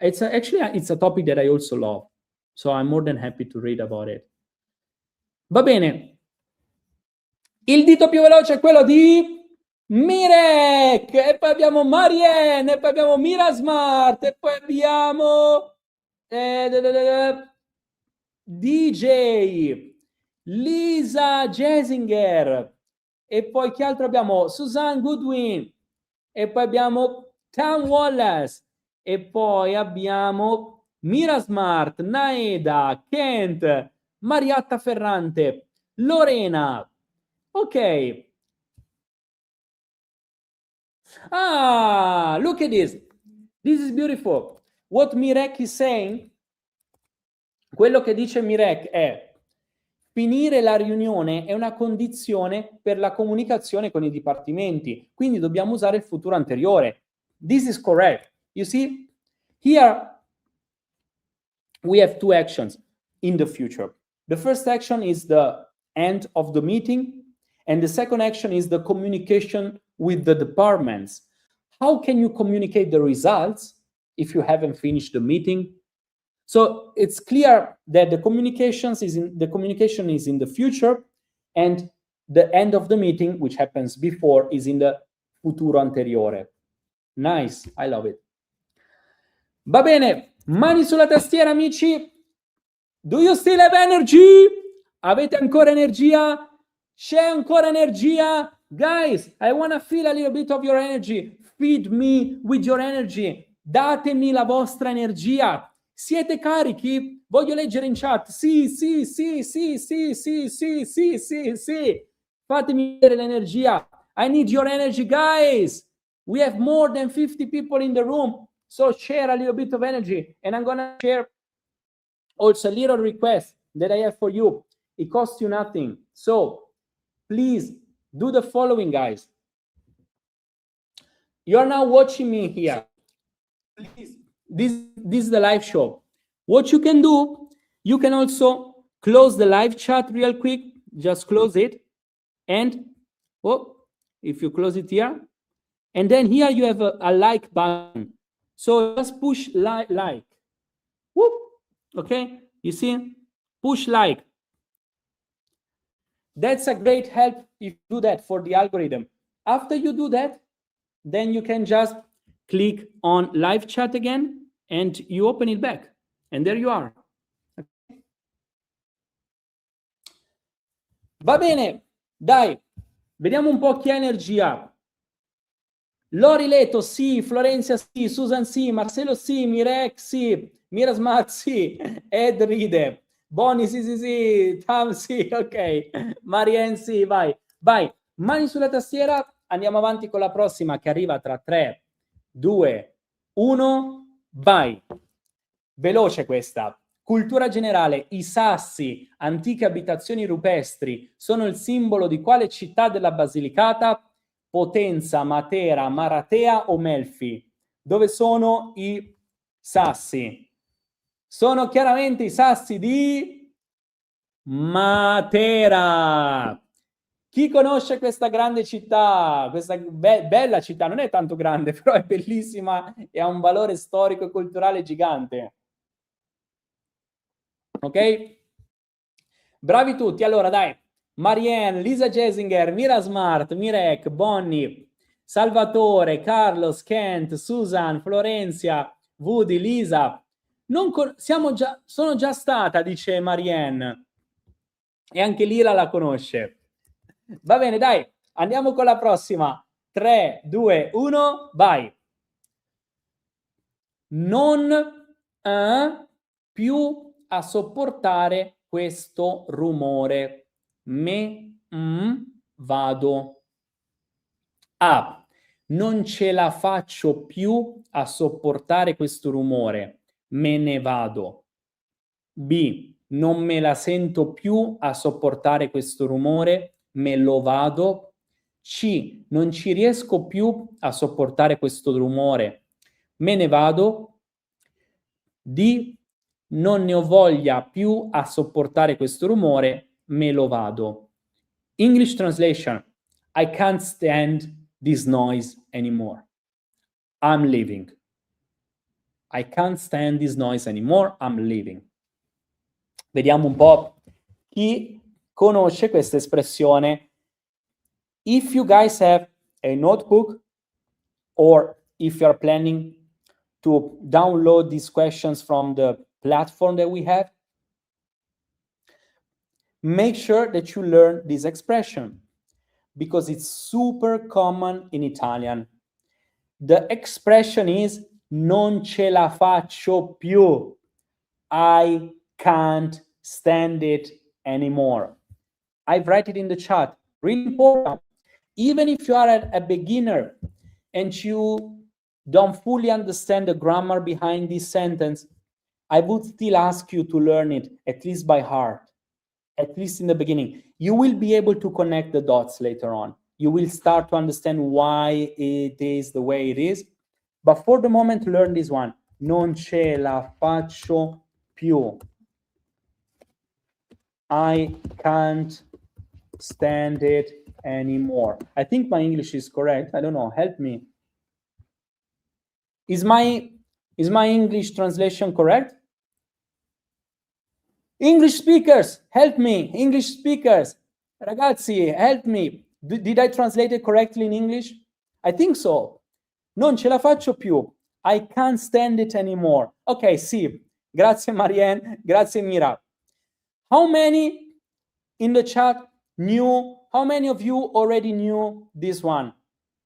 it's a topic that I also love. So I'm more than happy to read about it. Va bene. Il dito più veloce è quello di Mirek, e poi abbiamo Marianne, e poi abbiamo Mira Smart, e poi abbiamo DJ, Lisa Jesinger, e poi chi altro abbiamo? Suzanne Goodwin, e poi abbiamo Tam Wallace, e poi abbiamo Mira Smart, Naeda, Kent, Mariatta Ferrante, Lorena. Ok. Ah, look at this. This is beautiful. What Mirek is saying, quello che dice Mirek è: finire la riunione è una condizione per la comunicazione con i dipartimenti, quindi dobbiamo usare il futuro anteriore. This is correct. You see, here we have two actions in the future. The first action is the end of the meeting, and the second action is the communication with the departments. How can you communicate the results if you haven't finished the meeting? So it's clear that the communication is in the future, and the end of the meeting, which happens before, is in the futuro anteriore. Nice, I love it. Va bene, mani sulla tastiera, amici. Do you still have energy? Avete ancora energia? C'è ancora energia? Guys, I want to feel a little bit of your energy. Feed me with your energy. Datemi la vostra energia. Siete carichi? Voglio leggere in chat. Sì, sì, sì, sì, sì, sì, sì, sì, sì, sì. Fatemi vedere l'energia. I need your energy, guys. We have more than 50 people in the room. So share a little bit of energy. And I'm going to share also a little request that I have for you. It costs you nothing. So please do the following, guys. You're now watching me here. Please, this is the live show. What you can do, you can also close the live chat real quick. Just close it. And if you close it here, and then here you have a like button. So just push like. Whoop. Okay, you see? Push like. That's a great help if you do that for the algorithm. After you do that, then you can just click on live chat again and you open it back. And there you are. Okay. Va bene, dai, vediamo un po' chi ha energia. Lori Leto, sì, Florenzia, sì, Susan, sì, Marcello, sì, Mirek, sì, Mira Smart, sì, Ed ride, Bonnie, sì, sì, sì, Tam, sì, ok, Marien, sì, vai, mani sulla tastiera, andiamo avanti con la prossima che arriva tra 3, 2, 1, vai. Veloce questa. Cultura generale, i sassi, antiche abitazioni rupestri, sono il simbolo di quale città della Basilicata? Potenza, Matera, Maratea o Melfi? Dove sono i sassi? Sono chiaramente i sassi di Matera. Chi conosce questa grande città, questa bella città, non è tanto grande, però è bellissima e ha un valore storico e culturale gigante. Ok? Bravi tutti. Allora, dai. Marianne, Lisa Jesinger, Mira Smart, Mirek, Bonnie, Salvatore, Carlos, Kent, Susan, Florenzia, Woody, Lisa. Sono già stata, dice Marianne. E anche Lila la conosce. Va bene, dai. Andiamo con la prossima. 3, 2, 1, vai. Non più a sopportare questo rumore. Vado. A. Non ce la faccio più a sopportare questo rumore. Me ne vado. B. Non me la sento più a sopportare questo rumore. Me lo vado. C. Non ci riesco più a sopportare questo rumore. Me ne vado. D. Non ne ho voglia più a sopportare questo rumore, me lo vado. English translation. I can't stand this noise anymore. I'm leaving. I can't stand this noise anymore. I'm leaving. Vediamo un po' chi conosce questa espressione. If you guys have a notebook or if you're planning to download these questions from the platform that we have, make sure that you learn this expression because it's super common in Italian. The expression is non ce la faccio più. I can't stand it anymore. I've write it in the chat. Really important. Even if you are a beginner and you don't fully understand the grammar behind this sentence, I would still ask you to learn it, at least by heart, at least in the beginning. You will be able to connect the dots later on. You will start to understand why it is the way it is. But for the moment, learn this one. Non ce la faccio più. I can't stand it anymore. I think my English is correct. I don't know. Help me. Is my English translation correct? English speakers, help me. English speakers. Ragazzi, help me. Did I translate it correctly in English? I think so. Non ce la faccio più. I can't stand it anymore. Ok, sì. Grazie Marianne, grazie Mira. How many in the chat knew, how many of you already knew this one?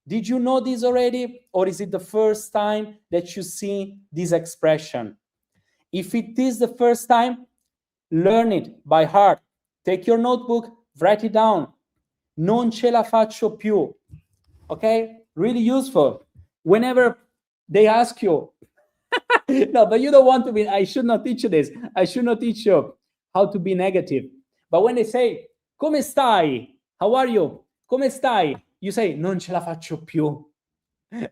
Did you know this already? Or is it the first time that you see this expression? If it is the first time, learn it by heart. Take your notebook, write it down. Non ce la faccio più. Okay? Really useful. Whenever they ask you, no, but you don't want to be, I should not teach you this. I should not teach you how to be negative. But when they say, come stai? How are you? Come stai? You say, non ce la faccio più.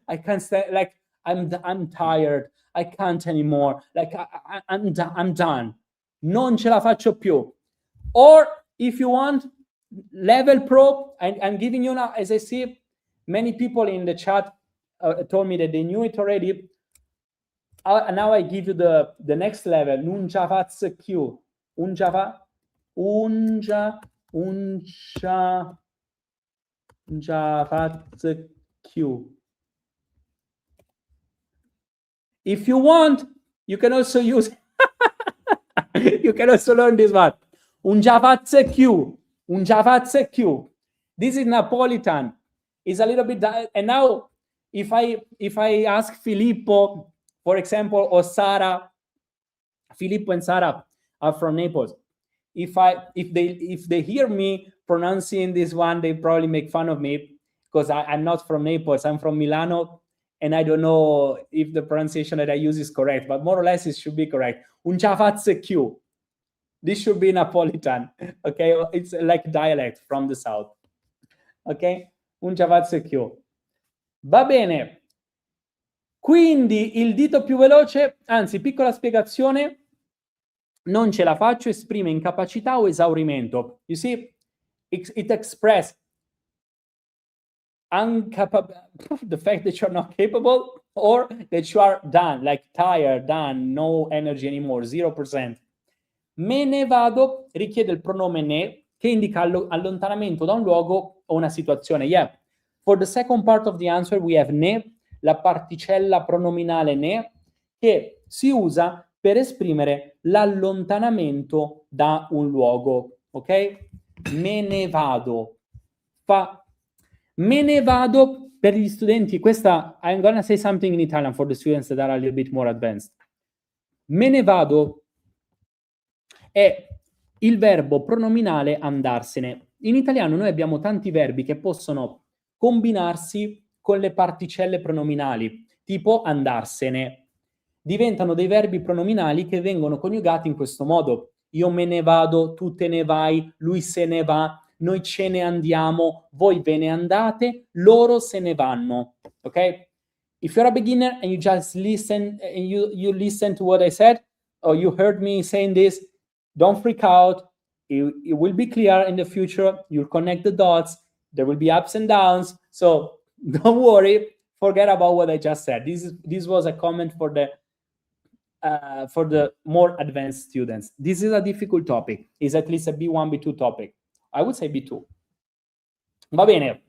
I can't stay, like, I'm tired. I can't anymore. Like, I'm done. Non ce la faccio più. Or if you want, level pro, I'm giving you now, as I see, many people in the chat told me that they knew it already. Now I give you the next level. Non ce la faccio più. If you want, you can also use you can also learn this one. Un già faccio più. This is Napolitan. It's a little bit, and now if I ask Filippo, for example, or Sara, Filippo and Sara are from Naples. If they hear me pronouncing this one, they probably make fun of me because I'm not from Naples. I'm from Milano, and I don't know if the pronunciation that I use is correct, but more or less it should be correct. Un già faccio più. This should be Napolitan, okay? It's like dialect from the south, ok? Un già faccio più. Va bene. Quindi il dito più veloce, anzi, piccola spiegazione, non ce la faccio, esprime incapacità o esaurimento. You see, it expresses the fact that you're not capable or that you are done, like tired, done, no energy anymore, 0%. Me ne vado richiede il pronome ne, che indica allontanamento da un luogo o una situazione. Yeah. For the second part of the answer we have ne, la particella pronominale ne, che si usa per esprimere l'allontanamento da un luogo. Ok? Me ne vado. Me ne vado per gli studenti. Questa, I'm gonna say something in Italian for the students that are a little bit more advanced. Me ne vado è il verbo pronominale andarsene. In italiano noi abbiamo tanti verbi che possono combinarsi con le particelle pronominali, tipo andarsene. Diventano dei verbi pronominali che vengono coniugati in questo modo. Io me ne vado, tu te ne vai, lui se ne va, noi ce ne andiamo, voi ve ne andate, loro se ne vanno. Ok? If you're a beginner and you just listen and you listen to what I said, or you heard me saying this, don't freak out. It will be clear in the future. You'll connect the dots. There will be ups and downs. So don't worry. Forget about what I just said. This was a comment for the more advanced students. This is a difficult topic. It's at least a B1, B2 topic. I would say B2. Va bene.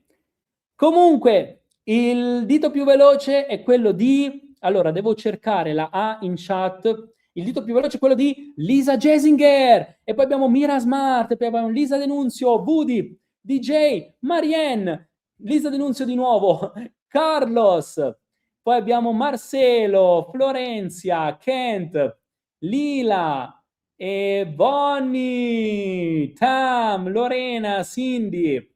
Comunque, il dito più veloce è quello di... Allora, devo cercare la A in chat. Il dito più veloce è quello di Lisa Jesinger, e poi abbiamo Mira Smart, e poi abbiamo Lisa Denunzio, Woody, DJ, Marianne, Lisa Denunzio di nuovo, Carlos, poi abbiamo Marcelo, Florenzia, Kent, Lila, e Bonnie, Tam, Lorena, Cindy.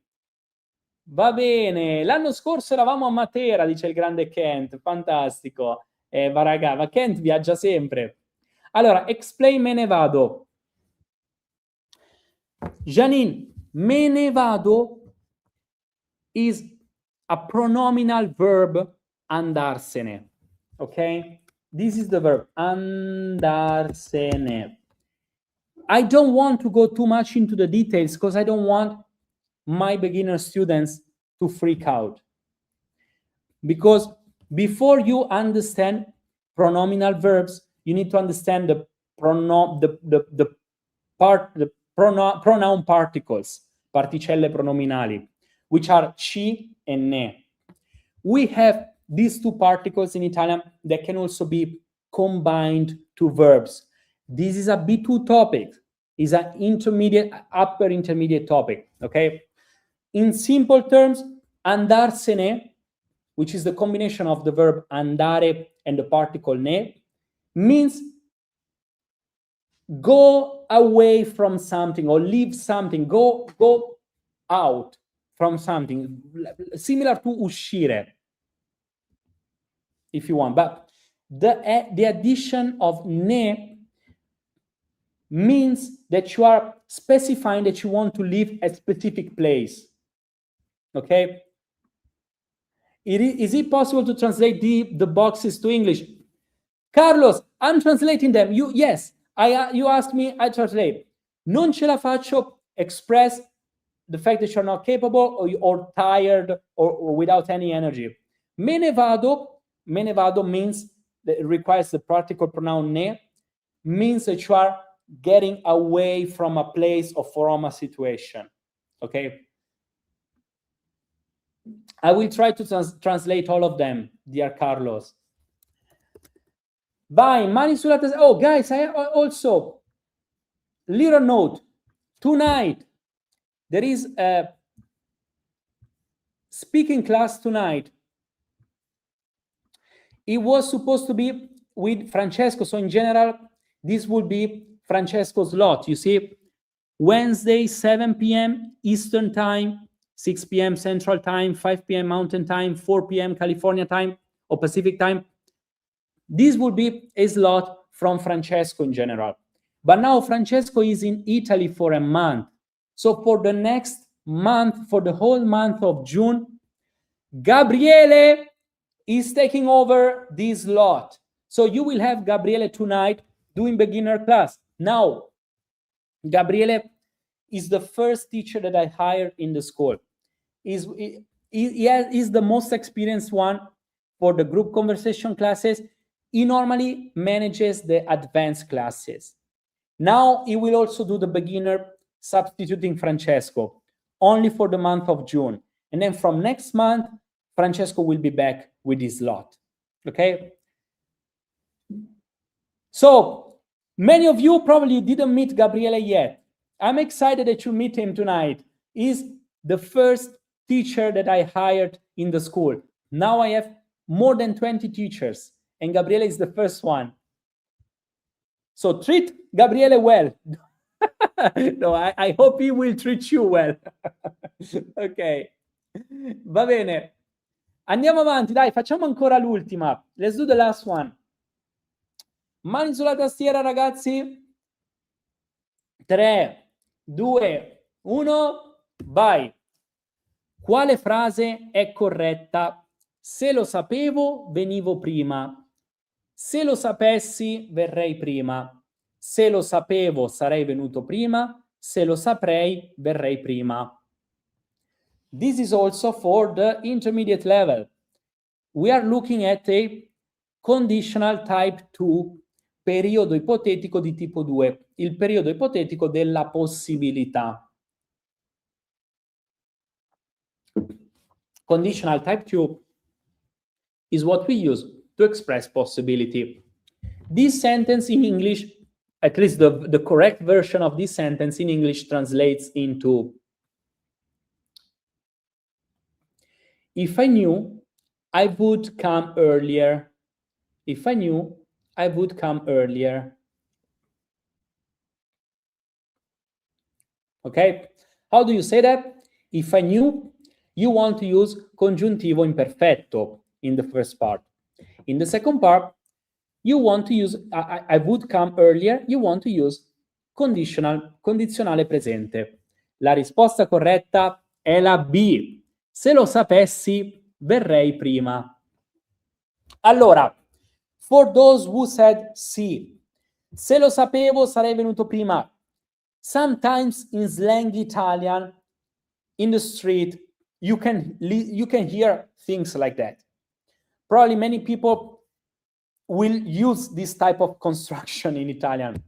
Va bene, l'anno scorso eravamo a Matera, dice il grande Kent, fantastico. Ma raga, ma Kent viaggia sempre. Allora, explain me ne vado. Janine, me ne vado is a pronominal verb, andarsene. Okay? This is the verb, andarsene. I don't want to go too much into the details because I don't want my beginner students to freak out. Because before you understand pronominal verbs, you need to understand the pronoun particles. particelle pronominali, which are ci e ne. We have these two particles in Italian that can also be combined to verbs. This is a B2 topic. Is an intermediate, upper intermediate topic, okay? In simple terms, andarsene, which is the combination of the verb andare and the particle ne, means go away from something or leave something, go out from something, similar to uscire, if you want. But the addition of ne means that you are specifying that you want to leave a specific place. Okay? Is it possible to translate the boxes to English? Carlos, I'm translating them. Yes, you asked me, I translate. Non ce la faccio express the fact that you're not capable or tired or without any energy. Me ne vado means that it requires the particle pronoun ne, means that you are getting away from a place or from a situation. Okay? I will try to translate all of them, dear Carlos. Vai, mani sulla testa. Oh, guys, I also, little note. Tonight, there is a speaking class tonight. It was supposed to be with Francesco. So in general, this would be Francesco's lot. You see, Wednesday, 7 p.m. Eastern Time, 6 p.m. Central Time, 5 p.m. Mountain Time, 4 p.m. California Time or Pacific Time. This would be a slot from Francesco in general. But now Francesco is in Italy for a month. So for the next month, for the whole month of June, Gabriele is taking over this slot. So you will have Gabriele tonight doing beginner class. Now, Gabriele is the first teacher that I hired in the school. He's the most experienced one for the group conversation classes. He normally manages the advanced classes. Now he will also do the beginner, substituting Francesco, only for the month of June. And then from next month, Francesco will be back with his lot. Okay? So, many of you probably didn't meet Gabriele yet. I'm excited that you meet him tonight. He's the first teacher that I hired in the school. Now I have more than 20 teachers, and Gabriele is the first one. So treat Gabriele well. No, I hope he will treat you well. Ok, va bene. Andiamo avanti, dai, facciamo ancora l'ultima. Let's do the last one. Mani sulla tastiera, ragazzi. 3, 2, 1, vai. Quale frase è corretta? Se lo sapevo, venivo prima. Se lo sapessi, verrei prima. Se lo sapevo, sarei venuto prima. Se lo saprei, verrei prima. This is also for the intermediate level. We are looking at a conditional type 2, periodo ipotetico di tipo 2, il periodo ipotetico della possibilità. Conditional type 2 is what we use to express possibility. This sentence in English, at least the correct version of this sentence in English translates into: if I knew, I would come earlier. If I knew, I would come earlier. Okay? How do you say that? If I knew, you want to use congiuntivo imperfetto in the first part. In the second part, you want to use I would come earlier, you want to use condizionale presente. La risposta corretta è la B. Se lo sapessi, verrei prima. Allora, for those who said C, se lo sapevo, sarei venuto prima. Sometimes in slang Italian, in the street, you can hear things like that. Probably many people will use this type of construction in Italian.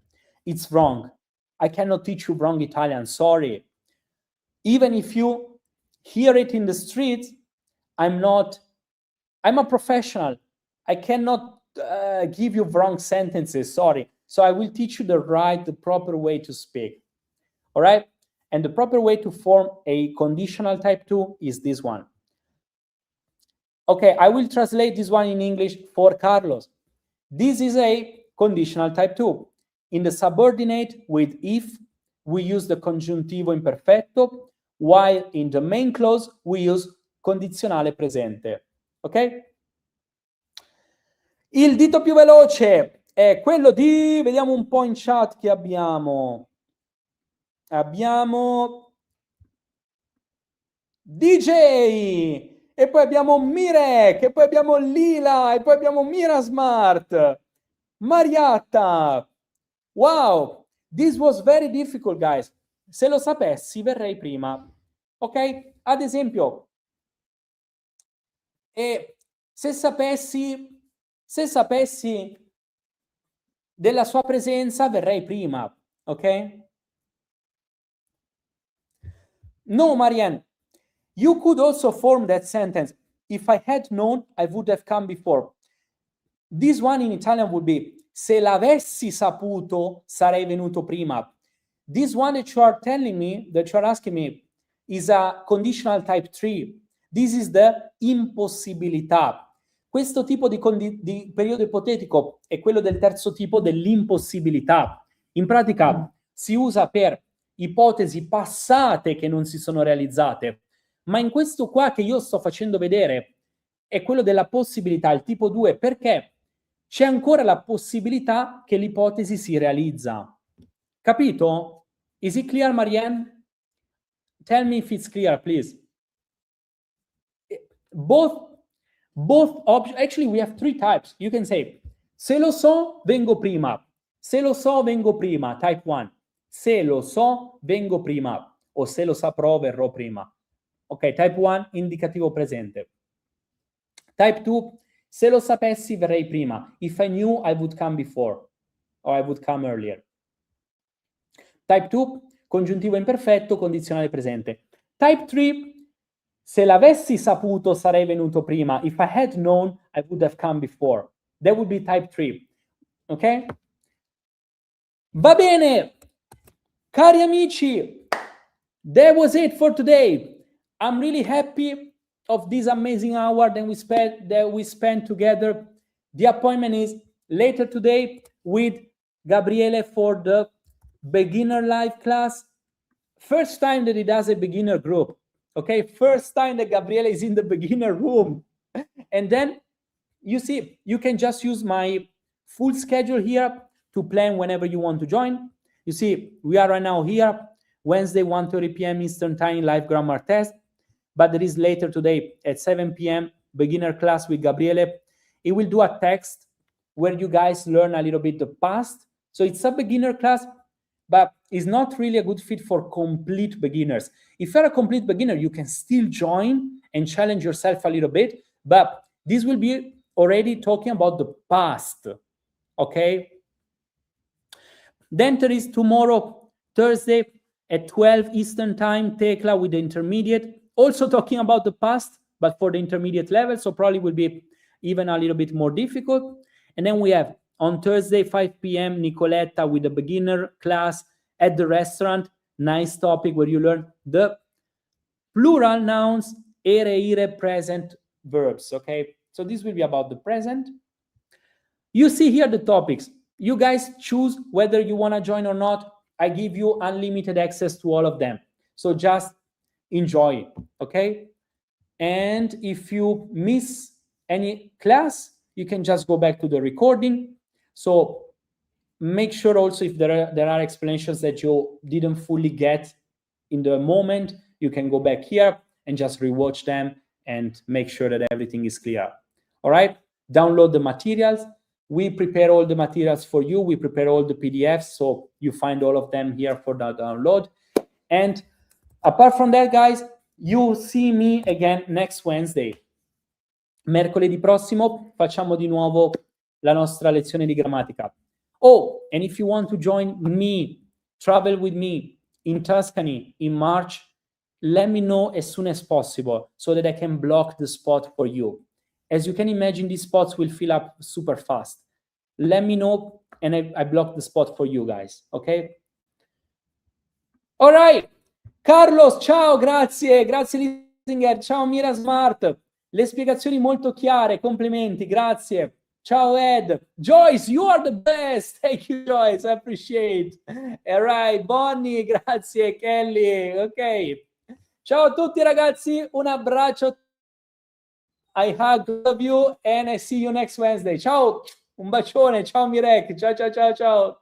It's wrong. I cannot teach you wrong Italian, sorry. Even if you hear it in the streets, I'm a professional. I cannot give you wrong sentences, sorry. So I will teach you the proper way to speak. All right? And the proper way to form a conditional type 2 is this one. Okay, I will translate this one in English for Carlos. This is a conditional type 2. In the subordinate with if, we use the congiuntivo imperfetto, while in the main clause we use condizionale presente. Ok? Il dito più veloce è quello di... Vediamo un po' in chat che abbiamo. Abbiamo DJ, e poi abbiamo Mirek, e poi abbiamo Lila, e poi abbiamo Mira Smart, Mariatta. Wow, this was very difficult, guys. Se lo sapessi, verrei prima. Ok? Ad esempio, se sapessi della sua presenza, verrei prima. Ok? No, Marianne, you could also form that sentence. If I had known, I would have come before. This one in Italian would be, se l'avessi saputo, sarei venuto prima. This one that you are telling me, that you are asking me, is a conditional type 3. This is the impossibilità. Questo tipo di periodo ipotetico è quello del terzo tipo dell'impossibilità. In pratica si usa per ipotesi passate che non si sono realizzate, ma in questo qua che io sto facendo vedere è quello della possibilità, il tipo 2, perché c'è ancora la possibilità che l'ipotesi si realizza. Capito? Is it clear, Marianne? Tell me if it's clear, please. Both options, actually we have 3 types. You can say, se lo so, vengo prima. Se lo so, vengo prima, type 1. Se lo so, vengo prima. O se lo saprò, verrò prima. Ok, type 1, indicativo presente. Type 2, se lo sapessi, verrei prima. If I knew, I would come before. Or I would come earlier. Type 2, congiuntivo imperfetto, condizionale presente. Type 3, se l'avessi saputo, sarei venuto prima. If I had known, I would have come before. That would be type 3. Ok? Va bene! Cari amici, that was it for today. I'm really happy of this amazing hour that we spent together. The appointment is later today with Gabriele for the beginner live class. First time that he does a beginner group. Okay, first time that Gabriele is in the beginner room. And then you see, you can just use my full schedule here to plan whenever you want to join. You see, we are right now here, Wednesday, 1:30 p.m. Eastern Time, live grammar test. But there is later today at 7 p.m. beginner class with Gabriele. He will do a text where you guys learn a little bit the past. So it's a beginner class, but it's not really a good fit for complete beginners. If you're a complete beginner, you can still join and challenge yourself a little bit, but this will be already talking about the past, okay? Then there is tomorrow, Thursday, at 12 Eastern Time, Tekla with the intermediate, also talking about the past, but for the intermediate level, so probably will be even a little bit more difficult. And then we have on Thursday, 5 p.m., Nicoletta with the beginner class at the restaurant. Nice topic where you learn the plural nouns, ere, ire, present verbs, okay? So this will be about the present. You see here the topics. You guys choose whether you want to join or not. I give you unlimited access to all of them. So just enjoy, okay? And if you miss any class, you can just go back to the recording. So make sure also if there are explanations that you didn't fully get in the moment, you can go back here and just rewatch them and make sure that everything is clear. All right? Download the materials. We prepare all the materials for you. We prepare all the PDFs, so you find all of them here for the download. And apart from that, guys, you see me again next Wednesday. Mercoledì prossimo facciamo di nuovo la nostra lezione di grammatica. Oh, and if you want to join me, travel with me in Tuscany in March, let me know as soon as possible so that I can block the spot for you. As you can imagine, these spots will fill up super fast. Let me know and I block the spot for you guys, okay? All right. Carlos, ciao, grazie Lissinger, ciao Mira Smart. Le spiegazioni molto chiare, complimenti, grazie. Ciao Ed. Joyce, you are the best. Thank you, Joyce, I appreciate. All right, Bonnie, grazie, Kelly. Ok. Ciao a tutti ragazzi, un abbraccio. I hug all of you and I see you next Wednesday. Ciao, un bacione, ciao Mirek, ciao ciao ciao ciao.